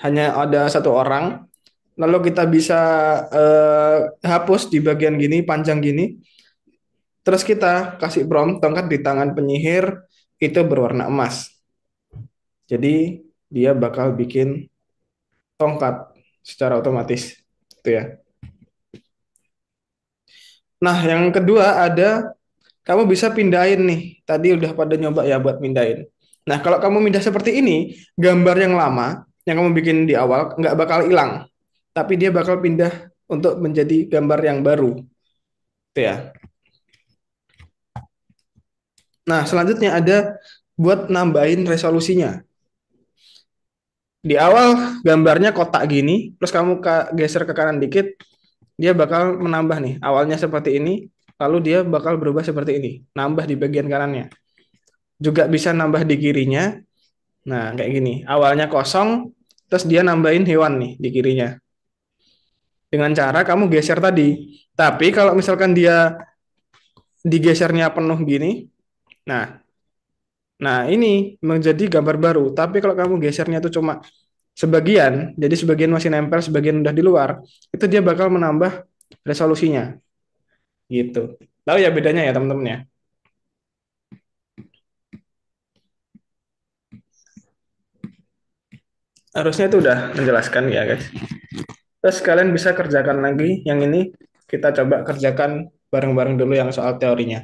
hanya ada satu orang. Lalu kita bisa hapus di bagian gini, panjang gini. Terus kita kasih prompt tongkat di tangan penyihir itu berwarna emas. Jadi dia bakal bikin tongkat secara otomatis. Itu ya. Nah, yang kedua ada kamu bisa pindahin nih. Tadi udah pada nyoba ya buat pindahin. Nah, kalau kamu pindah seperti ini, gambar yang lama yang kamu bikin di awal nggak bakal hilang, tapi dia bakal pindah untuk menjadi gambar yang baru. Itu ya. Nah, selanjutnya ada buat nambahin resolusinya. Di awal gambarnya kotak gini, terus kamu geser ke kanan dikit, dia bakal menambah nih. Awalnya seperti ini, lalu dia bakal berubah seperti ini, nambah di bagian kanannya. Juga bisa nambah di kirinya. Nah, kayak gini. Awalnya kosong, terus dia nambahin hewan nih di kirinya. Dengan cara kamu geser tadi. Tapi kalau misalkan dia digesernya penuh gini, nah, nah ini menjadi gambar baru. Tapi kalau kamu gesernya itu cuma sebagian, jadi sebagian masih nempel, sebagian udah di luar, itu dia bakal menambah resolusinya. Gitu. Tahu ya bedanya ya teman-teman ya? Harusnya itu udah menjelaskan ya guys. Terus kalian bisa kerjakan lagi yang ini. Kita coba kerjakan bareng-bareng dulu yang soal teorinya.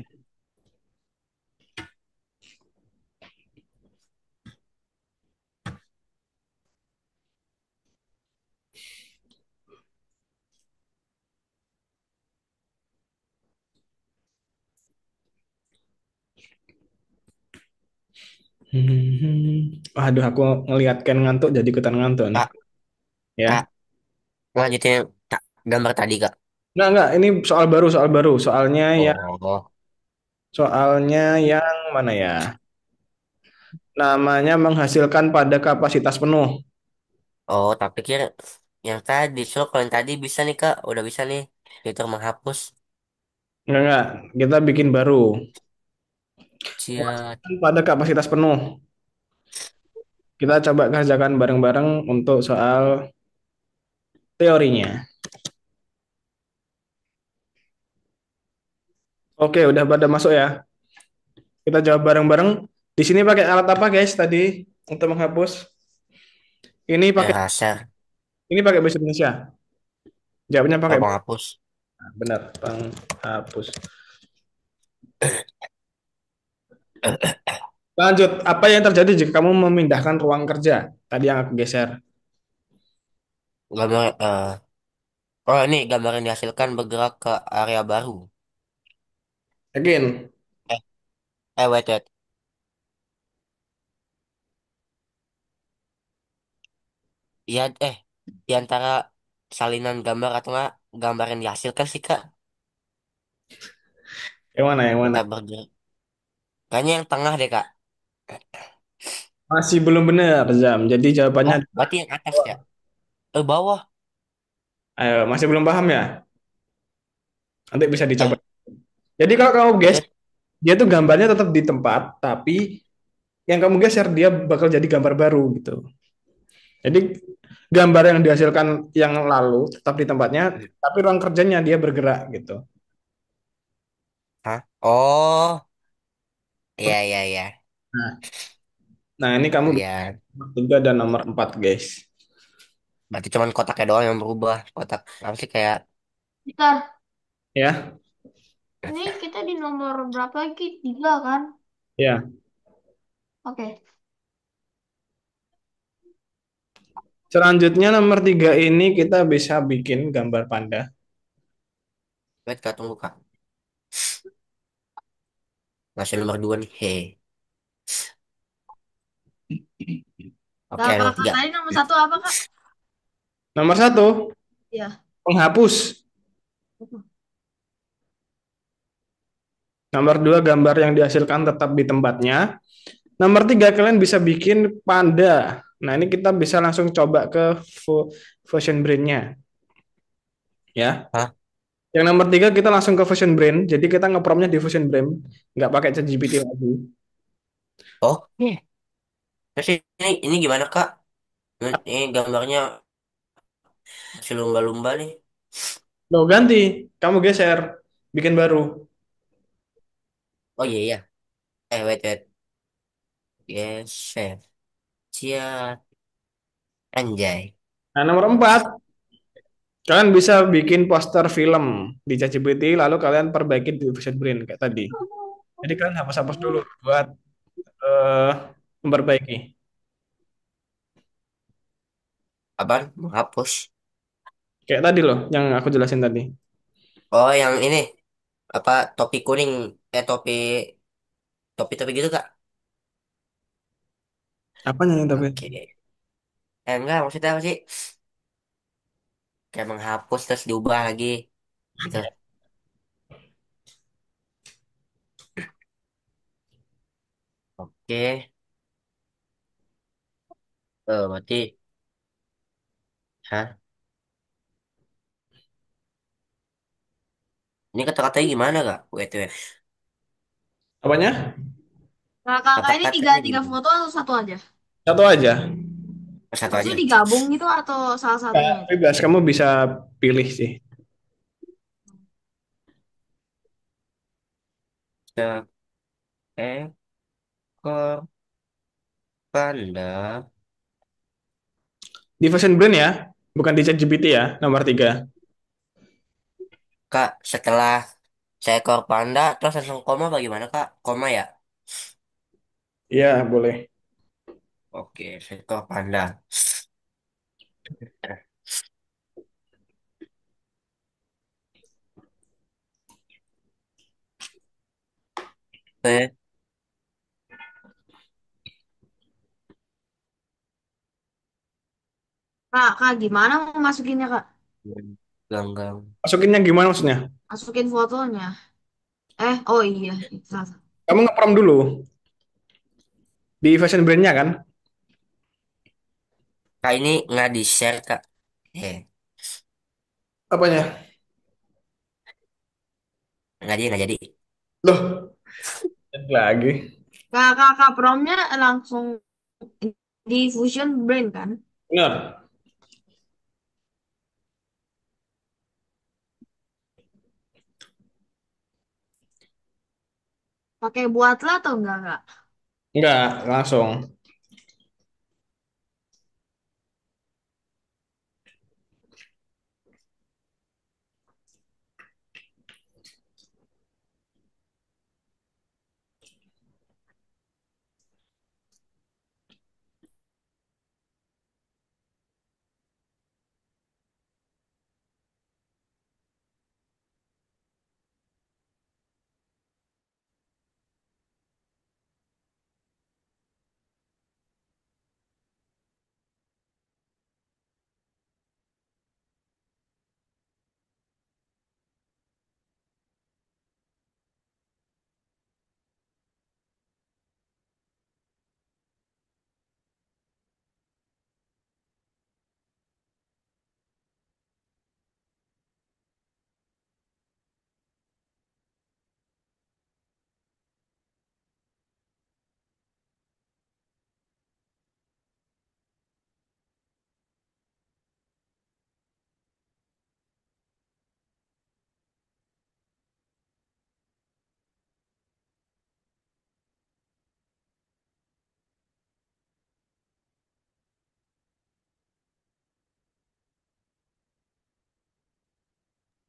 Aduh, aku ngeliat Ken ngantuk jadi ikutan ngantuk nih. Kak, Ya. kak, lanjutin tak gambar tadi kak. Enggak, ini soal baru, soal baru. Oh, Soalnya yang mana ya? Namanya menghasilkan pada kapasitas penuh. oh, tak pikir yang tadi. So, kalau yang tadi bisa nih kak, udah bisa nih. Fitur menghapus. Enggak, kita bikin baru. Cia, Menghasilkan pada kapasitas penuh. Kita coba kerjakan bareng-bareng untuk soal teorinya. Oke, udah pada masuk ya. Kita jawab bareng-bareng. Di sini pakai alat apa, guys, tadi untuk menghapus? Ini pakai Raser. ini pakai bahasa Indonesia. Jawabnya pakai Oh, penghapus. benar, penghapus. Lanjut, apa yang terjadi jika kamu memindahkan ruang kerja? Tadi yang aku geser. Gambar, oh ini gambar yang dihasilkan bergerak ke area baru. Again. Eh, wait, wait. Iya, di antara salinan gambar atau enggak gambar yang dihasilkan sih, Kak. Yang mana, yang mana? Kita bergerak. Kayaknya yang tengah deh, Kak. Masih belum benar, Zam. Jadi jawabannya Oh, berarti yang atas ya? Bawah. ayo, masih belum paham ya? Nanti bisa dicoba. Eh, Jadi kalau kamu guys, Maksud, dia tuh gambarnya tetap di tempat, tapi yang kamu geser dia bakal jadi gambar baru gitu. Jadi gambar yang dihasilkan yang lalu tetap di tempatnya, tapi ruang kerjanya dia bergerak gitu. hah? Oh, iya, iya, iya. Nah, nah ini kamu Lihat. nomor 3 dan nomor 4 guys. Berarti cuman kotaknya doang yang berubah. Kotak apa sih kayak Bentar, Ya, ini kita di nomor berapa lagi? Tiga kan? ya. Oke. Selanjutnya nomor 3 ini kita bisa bikin gambar panda. wait, Kak, tunggu, Kak. Masih nomor 2 nih. Hei. Oke, Kakak nomor kakak 3. tadi nomor satu apa kak? Nomor satu, Ya. penghapus. Nomor 2, gambar yang dihasilkan tetap di tempatnya. Nomor 3, kalian bisa bikin panda. Nah, ini kita bisa langsung coba ke Fusion Brain-nya. Ya. Hah? Yang nomor 3 kita langsung ke Fusion Brain. Jadi kita ngepromnya di Fusion Brain. Nggak pakai ChatGPT lagi. Oh, iya. Terus ini gimana, Kak? Ini gambarnya masih lumba-lumba nih. Loh, ganti. Kamu geser. Bikin baru. Oh iya, iya. Wait, wait. Geser. Siap. Anjay. Nah, nomor 4, kalian bisa bikin poster film di ChatGPT, lalu kalian perbaiki di Fusion Brain kayak tadi. Jadi kalian hapus-hapus dulu buat eh, memperbaiki. Apaan? Menghapus. Kayak tadi loh, yang aku jelasin tadi. Oh, yang ini. Apa, topi kuning. Topi. Topi-topi gitu, Kak? Apanya yang tapi? Oke. Enggak, maksudnya apa sih? Kayak menghapus terus diubah lagi. Gitu. Oke. Berarti. Hah? Ini kata-katanya gimana, Kak? Wait, wait. Apanya? Nah, kakak ini tiga Kata-katanya tiga gimana? foto atau satu aja? Satu aja. Satu aja. Maksudnya digabung gitu atau salah Ya, satunya itu? bebas, kamu bisa pilih sih. Seekor panda. Di Fusion Brain ya, bukan di ChatGPT ya, nomor 3. Kak, setelah seekor panda, terus langsung koma bagaimana, Kak? Koma ya? Iya, boleh. Oke, seekor panda. Eh, Kak, gimana mau masukinnya kak? ganggang. Masukinnya gimana maksudnya? Masukin fotonya. Oh iya, itu salah satu. Kamu nge-prompt dulu di Fusion Brain-nya kan? Kak, ini nggak di-share, Kak. Eh, Apanya? nggak jadi, nggak jadi. Loh, lagi. Kak, promptnya langsung Di Fusion Brain kan? Benar. Pakai buatlah atau enggak? Enggak, langsung.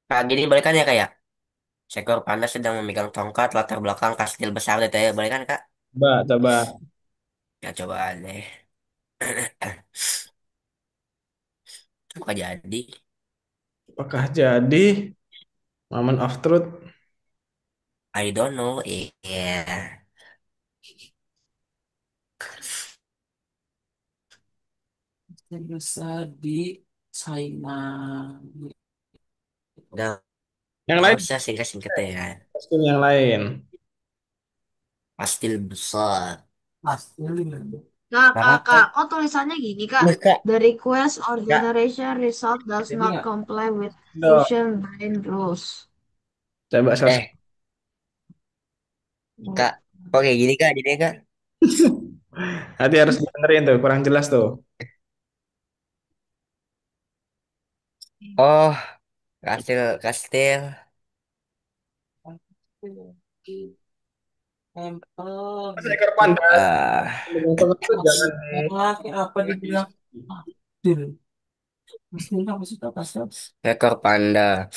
Kak, gini balikan ya kak ya. Seekor panda sedang memegang tongkat latar belakang kastil besar gitu ya. Balikan kak. Coba, coba. Ya coba deh. Apa jadi? Apakah jadi Moment of Truth? I don't know. Iya. Besar di China. Udah Yang nggak lain, usah singkat-singkat ya. kostum yang lain. Kastil besar. Pasti. Kak, Nah, kak, kak. kak. Oh, tulisannya gini, Kak. Nah, kak. The request or Kak. generation result does Jadi not ya, comply with Dong. Fusion Brain rules. Coba search. Eh, kak. Kok kayak gini kak? Jadi kak. Nanti harus dibenerin tuh, kurang jelas tuh. Oh, kastil, kastil. tempel Seekor gitu. panda Ah, dengan tongkat itu jangan Kayak apa dibilang kastil? Kastilnya apa sih kak kastil? ekor panda.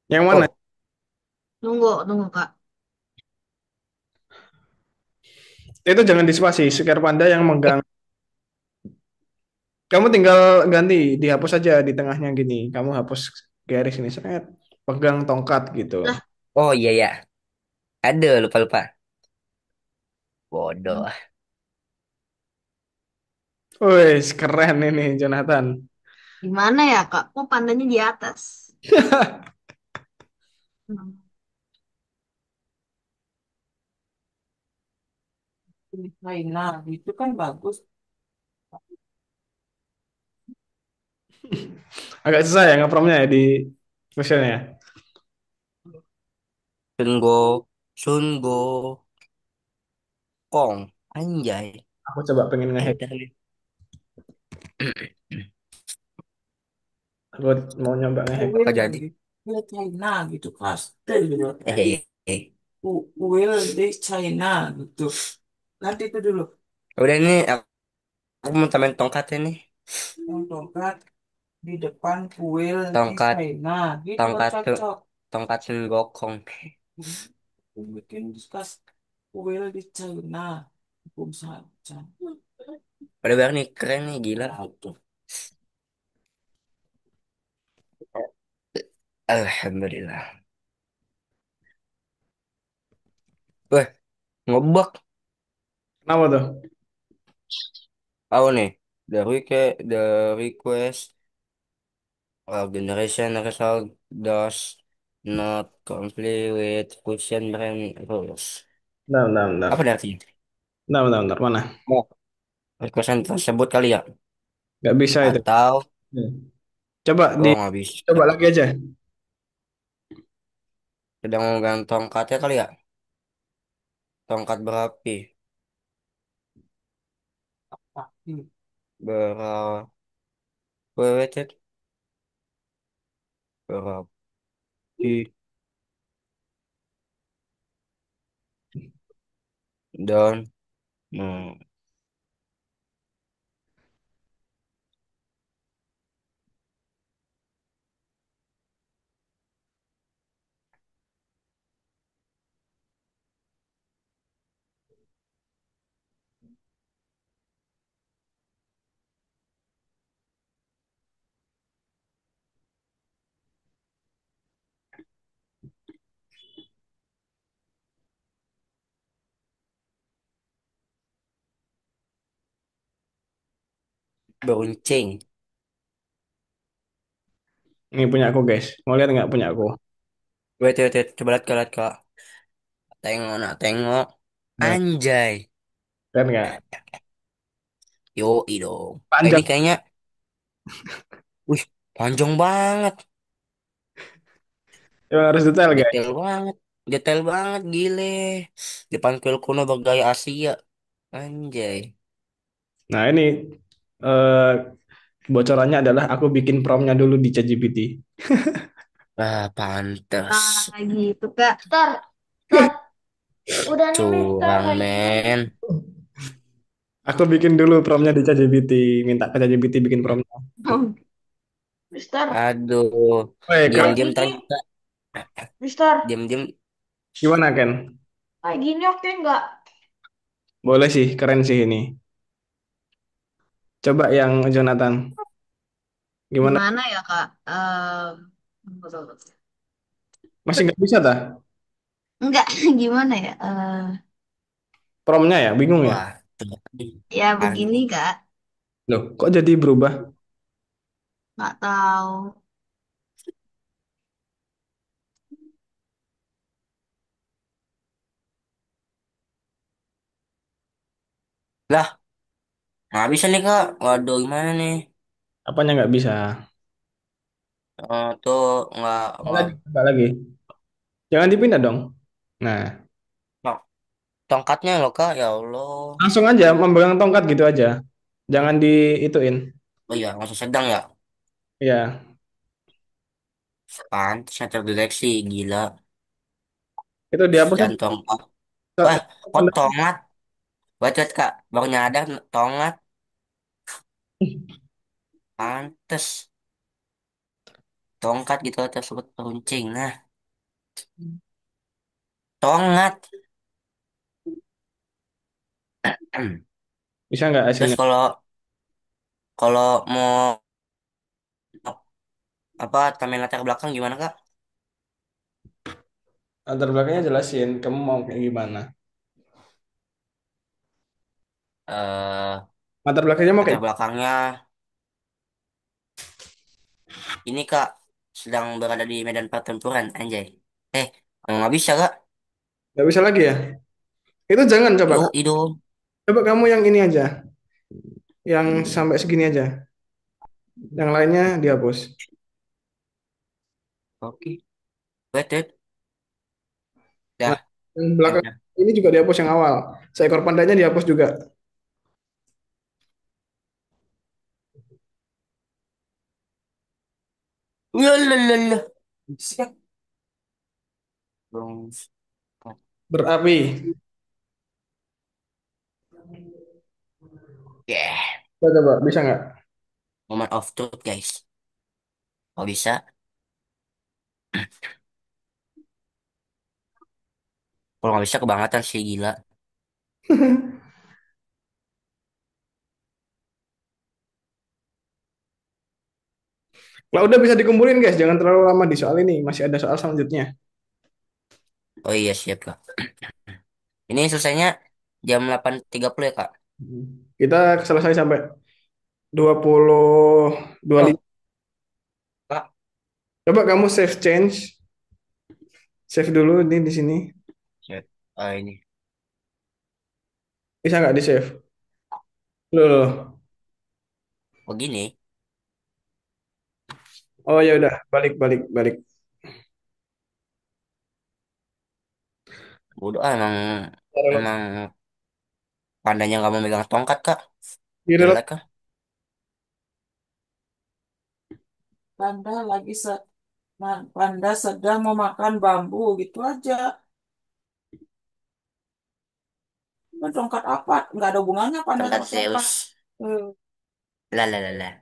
yang mana? Oh, Tunggu, tunggu, Kak. Itu jangan dispasi, seekor panda yang megang. Kamu tinggal ganti, dihapus aja di tengahnya gini. Kamu hapus garis ini, seret. Pegang tongkat gitu. Lah, oh iya ya. Ada lupa lupa. Bodoh. Wih, keren ini Jonathan. gimana ya, Kak? Kok pandanya di atas? Hmm. Di China itu kan bagus. Agak susah ya ngepromnya ya di questionnya. Sungo, Sungo, Kong, anjay. Aku coba pengen ngehack. Enter nih. Aku mau nyoba ngehack. Kuil Kok jadi? di China gitu kastil gitu. Eh. Kuil di China gitu. Nanti itu dulu. Udah nih, aku mau tambahin tongkatnya nih. Yang tongkat di depan kuil di Tongkat, China gitu kan tongkat, cocok. tongkat Sun Gokong. Bikin diskus kuil di China. Hukum saja. Udah banget nih, keren nih, gila. Alhamdulillah. Wah, ngebug. Kenapa tuh? Apa nih? The request generation result does not comply with question brand rules. Bentar, bentar, Apa bentar. artinya? Bentar, bentar, bentar. Mana? Mau requestan tersebut kali ya? Nggak bisa itu. Atau, Hmm. Coba oh nggak bisa. coba lagi aja. Sedang memegang tongkatnya kali ya? Tongkat berapi. Berapa? Wait, wait, berapa? Dan hmm, beruncing. Ini punya aku guys. Mau lihat nggak punya aku? Wait, wait, wait. Coba lihat, Kak. Tengok, nak tengok. Nah, Anjay. lihat nggak? Yo, dong. Ini Panjang. kayaknya, wih, panjang banget. Emang harus detail guys. Detail banget. Detail banget, gile. Depan kuil kuno bergaya Asia. Anjay. Nah ini eh, bocorannya adalah aku bikin promnya dulu di ChatGPT. Ah, pantes. Nah, gitu Kak. Mister, Mister, udah nih Mister Curang, kayak gini. men. Aku bikin dulu promnya di ChatGPT. Minta ke ChatGPT bikin promnya. Mister, Aduh. Woi, kayak Diam-diam gini, ternyata. Mister, Diam-diam. gimana Ken? kayak gini oke nggak? Boleh sih, keren sih ini. Coba yang Jonathan. Gimana? Gimana ya Kak? Masih nggak bisa dah? Enggak, gimana ya? Promnya ya, bingung ya? Wah, Ya begini aneh. Kak. Loh, kok jadi berubah? Nggak tahu. Lah, nggak bisa nih, Kak. Waduh, gimana nih? Apanya nggak bisa? Tuh, nggak, Coba nggak. lagi, coba lagi. Jangan dipindah dong. Nah, Nah, tongkatnya loh, Kak. Ya Allah. langsung aja memegang tongkat gitu aja. Jangan di ituin. Oh iya, langsung sedang ya. Ya, Pantasnya terdeteksi, gila. itu dihapus aja. Jantung. Wah, kok tongat? Bacot, Kak. Baru nyadar, tongat. Pantes. Tongkat gitu tersebut peruncing. Nah, tongat. Bisa nggak Terus hasilnya? kalau kalau mau apa tampilan latar belakang gimana, Kak? Latar belakangnya jelasin. Kamu mau kayak gimana? Eh, Latar belakangnya mau latar kayak belakangnya ini, Kak, sedang berada di medan pertempuran, anjay. Eh, nggak bisa, Kak. nggak bisa lagi ya? Itu jangan coba. Yuk, itu. Coba kamu yang ini aja. Yang sampai segini aja. Yang lainnya dihapus. Oke. Wait, wait. Nah, Dah, yang belakang enter. ini juga dihapus yang awal. Seekor pandanya dihapus juga. Ya, lah. Siap. Belum. Berapi. Yeah. Coba, bisa nggak? Moment of truth, guys. Kalau bisa. Kalau nggak bisa kebangetan sih, gila. Kalau udah bisa dikumpulin guys, jangan terlalu lama di soal ini. Masih ada soal selanjutnya. Oh iya, siap, Kak. Ini selesainya jam 8.30 ya, Kak? Kita selesai sampai 20 25. Oh, Kak. Coba kamu save change. Save dulu ini di sini. Siap. Ah, ini. Bisa nggak di save? Loh, loh. Oh, gini. Oh ya udah, balik balik balik. Bodoh, ah, emang Taruh. emang pandanya nggak mau megang tongkat, Kak. Kiri. Jelek kah? Panda Panda sedang memakan bambu gitu aja. Itu tongkat apa? Nggak ada hubungannya panda Tongkat sama tongkat. Zeus. Eh, Lah lah lah lah.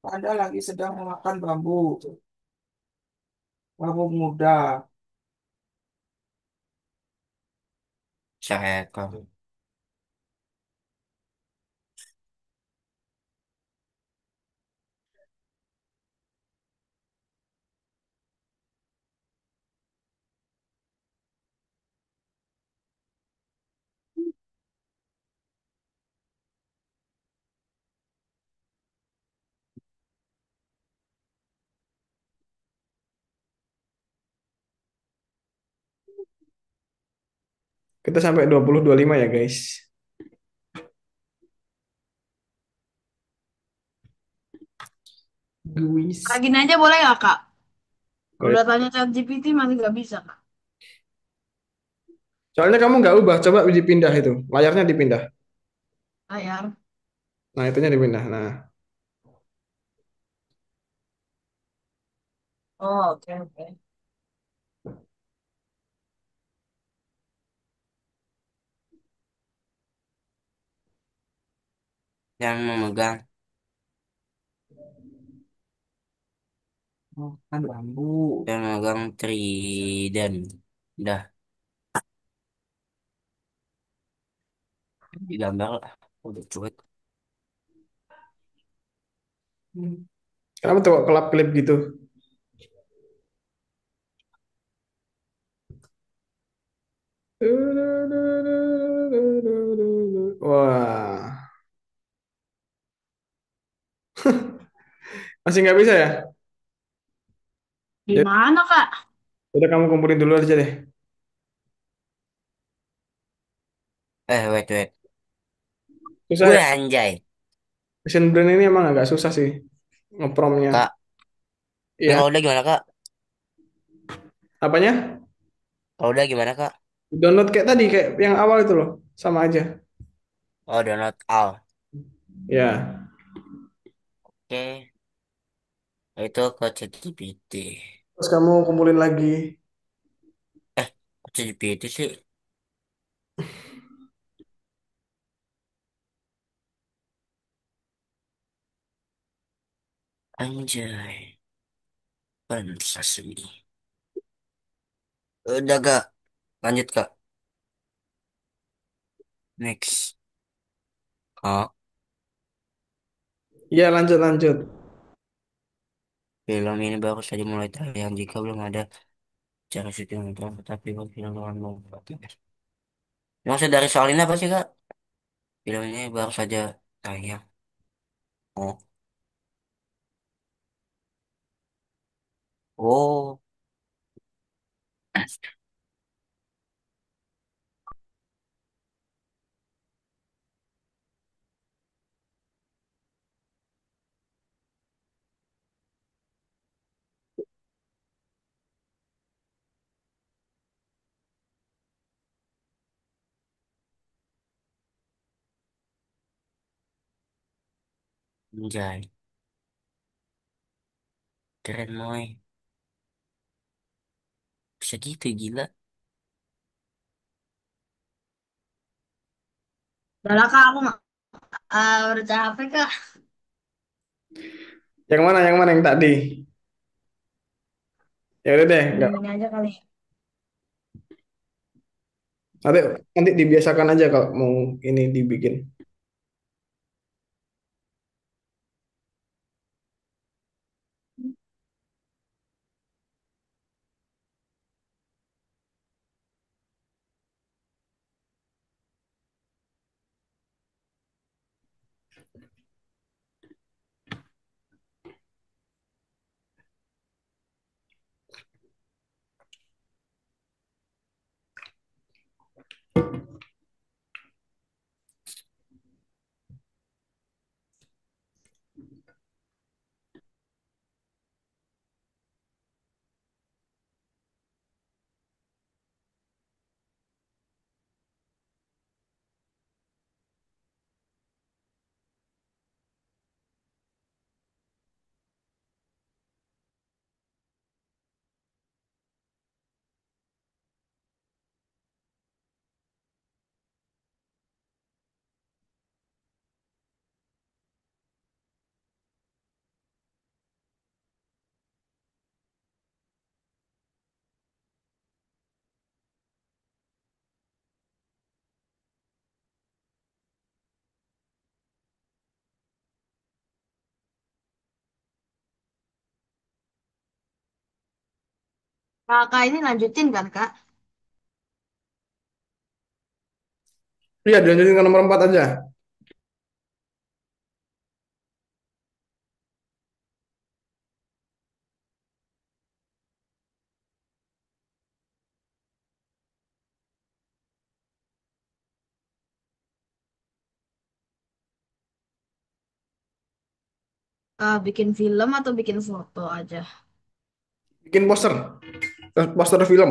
Panda lagi sedang memakan bambu. Bambu muda. Seekor. Kita sampai 20-25 ya guys. Guys. Lagi aja boleh nggak, Kak? Boleh. Udah tanya ChatGPT masih nggak bisa, Kak. Soalnya kamu nggak ubah, coba dipindah itu. Layarnya dipindah. Layar. Nah, itunya dipindah. Nah, Oh, oke, oke. Yang memegang. Oh, kan bambu. Yang memegang trident. Udah. Digambar lah. Udah cuek. kenapa tuh kok kelap-kelip gitu? Wah, masih nggak bisa ya? Ya, Gimana, Kak? udah kamu kumpulin dulu aja deh. Wait, wait. Susah Gue ya? anjay. Mesin Brain ini emang agak susah sih ngepromnya. Kak, ini Ya, kalau udah gimana, Kak? apanya? Kalau udah gimana, Kak? Download kayak tadi, kayak yang awal itu loh, sama aja. Oh, download all. Ya, Oke. Itu ke ChatGPT. terus kamu kumpulin lagi. Kok ChatGPT sih? Anjay. Pensasi. Udah, Kak. Lanjut, Kak. Next. Kak, Ya, lanjut lanjut. film ini baru saja mulai tayang jika belum ada cara syuting yang telah tetapi film dengan mau. Maksud dari soal ini apa sih, Kak? Film ini baru saja tayang. Oh. Oh. Anjay. Keren, Moy. Bisa gitu, gila. Udah lah, Kak, aku udah capek, Kak. Yang mana? Yang mana yang tadi? Ya udah deh, nggak. Yang ini aja kali. Nanti nanti dibiasakan aja kalau mau ini dibikin. Kakak ini lanjutin kan, Kak? Iya, dilanjutin ke nomor 4 aja. Bikin film atau bikin foto aja? Bikin poster, poster film.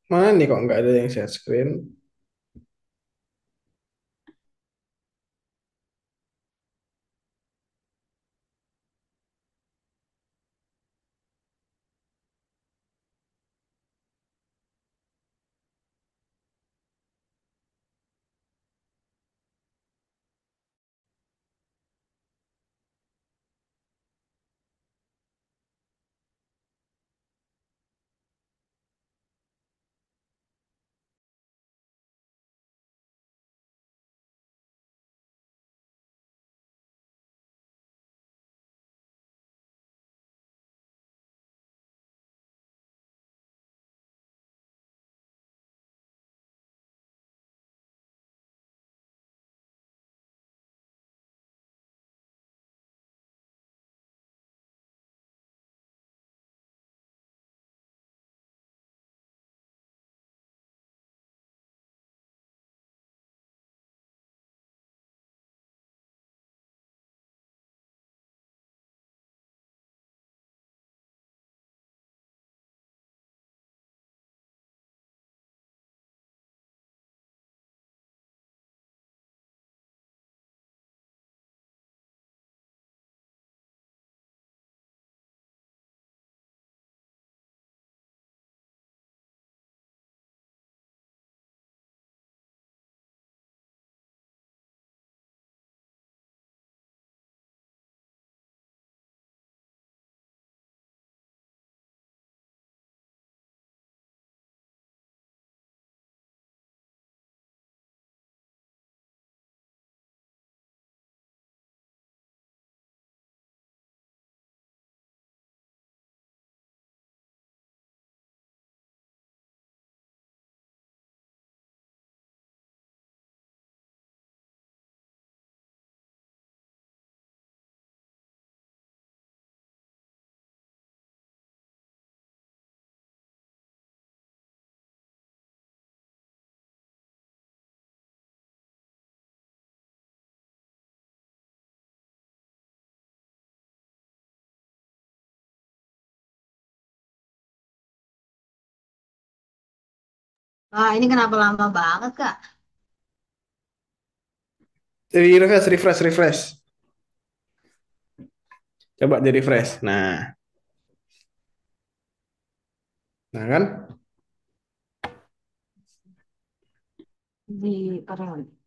Mana nih kok nggak ada yang share screen? Ini kenapa lama banget, Kak? Jadi refresh, refresh, refresh. Coba jadi refresh. Nah, Nah kan? Di karyawan.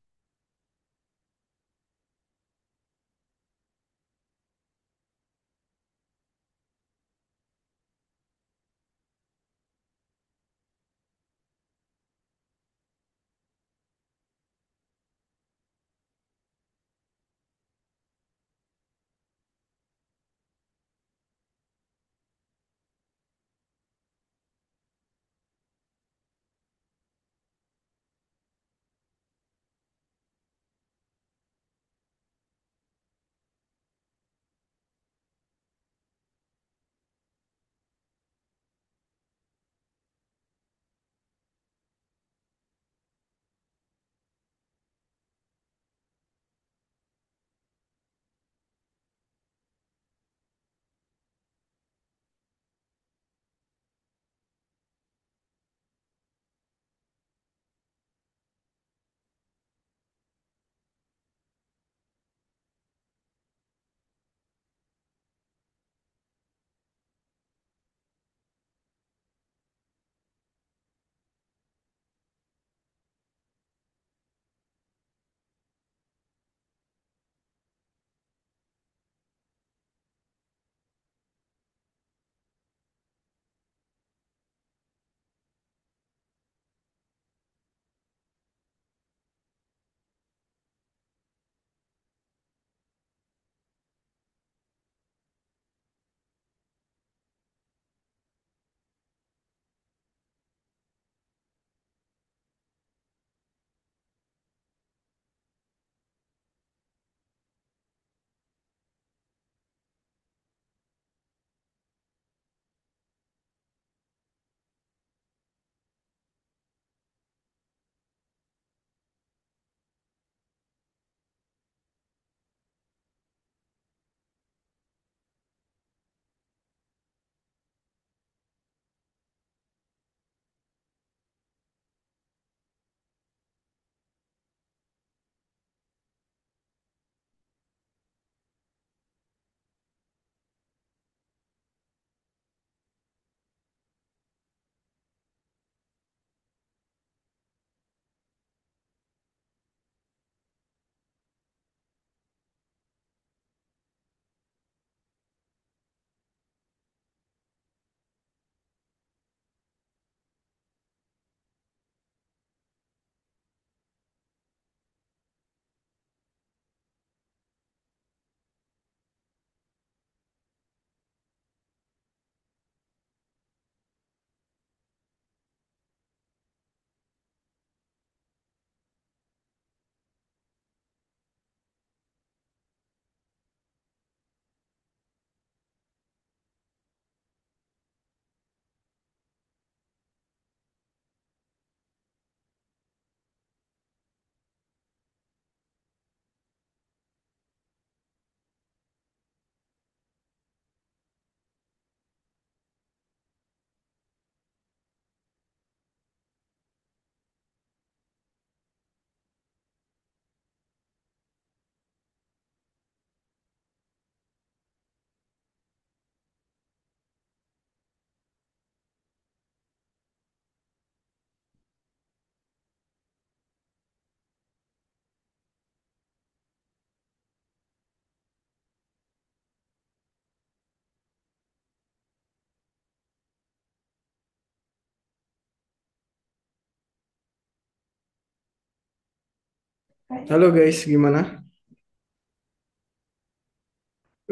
Halo guys, gimana?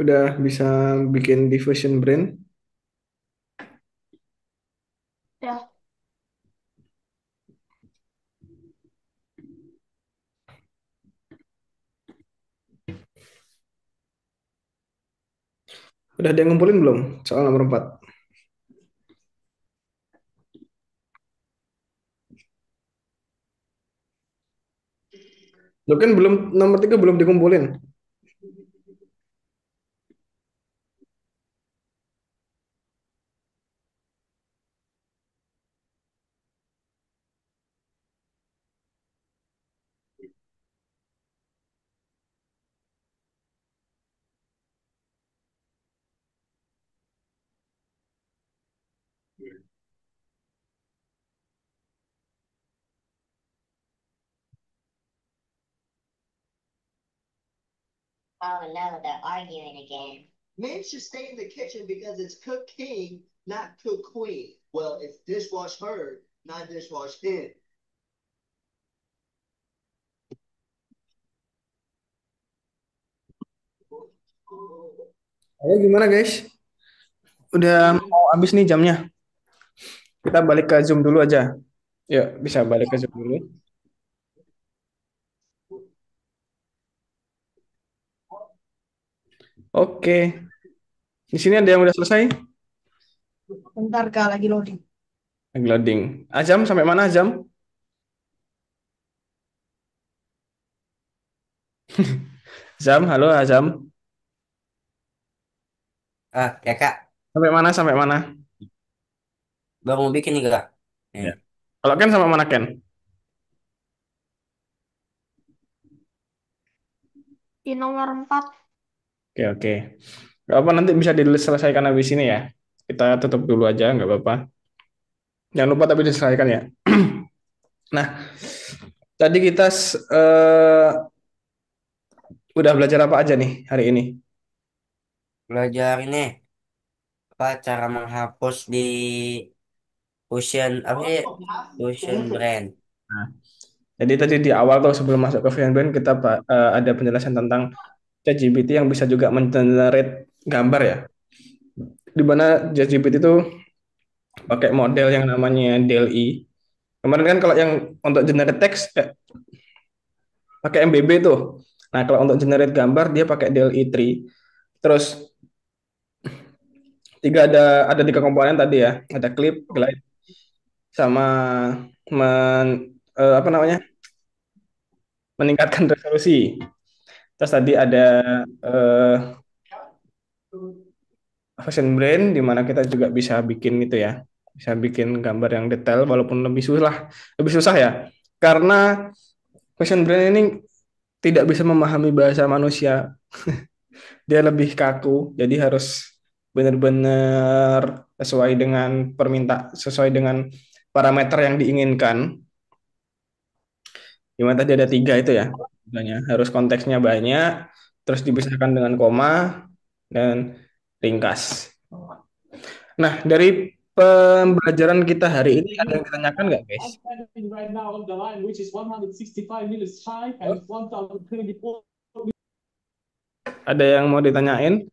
Udah bisa bikin diffusion brand? Ya, Udah ada yang ngumpulin belum? Soal nomor 4. Lo kan belum, nomor 3 belum dikumpulin. Oh no, they're arguing again. Men should stay in the kitchen because it's cook king, not cook queen. Well, it's dishwash her, not dishwash him. Ayo gimana guys? Udah mau habis nih jamnya. Kita balik ke Zoom dulu aja. Yuk, bisa balik ke Zoom dulu. Oke. Di sini ada yang udah selesai? Bentar Kak, lagi loading. Lagi loading. Azam sampai mana Azam? Azam, halo Azam. Ya Kak, Sampai mana? Sampai mana? baru mau bikin nih Kak. Ya. Nih. Kalau Ken sama mana Ken? Di nomor 4. Oke, oke. Gak apa nanti bisa diselesaikan habis ini ya. Kita tutup dulu aja, nggak apa-apa. Jangan lupa tapi diselesaikan ya. Nah, tadi kita udah belajar apa aja nih hari ini? Belajar ini apa cara menghapus di Ocean apa sih? Ocean Brand. Nah, jadi tadi di awal tuh sebelum masuk ke VNBand kita ada penjelasan tentang ChatGPT yang bisa juga mengenerate gambar ya. Di mana ChatGPT itu pakai model yang namanya DALL-E. Kemarin kan kalau yang untuk generate text pakai MBB tuh. Nah, kalau untuk generate gambar dia pakai DALL-E 3. Terus ada tiga komponen tadi ya. Ada clip, glide, sama apa namanya? Meningkatkan resolusi. Terus tadi ada eh, Fashion Brand di mana kita juga bisa bikin itu ya. Bisa bikin gambar yang detail walaupun lebih susah ya. Karena Fashion Brand ini tidak bisa memahami bahasa manusia. Dia lebih kaku, jadi harus benar-benar sesuai dengan parameter yang diinginkan. Gimana tadi ada tiga itu ya, makanya harus konteksnya banyak, terus dipisahkan dengan koma dan ringkas. Nah, dari pembelajaran kita hari ini ada yang ditanyakan nggak, guys? Outstanding right now on the line, which is 165 minutes shy and 1024. Ada yang mau ditanyain?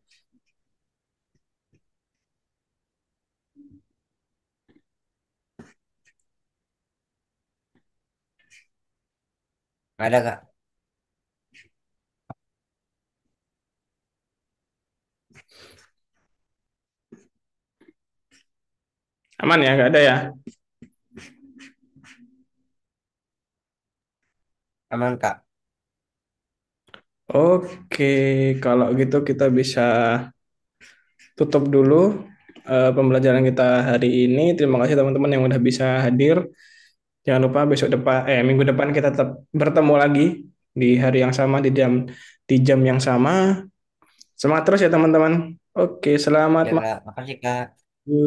Nggak ada Kak. Aman ya, nggak ada ya? Aman Kak. Oke, kalau gitu kita bisa tutup dulu pembelajaran kita hari ini. Terima kasih teman-teman yang udah bisa hadir. Jangan lupa minggu depan kita tetap bertemu lagi di hari yang sama di jam yang sama. Semangat terus ya teman-teman. Oke, selamat Ya malam. Kak, makasih Kak.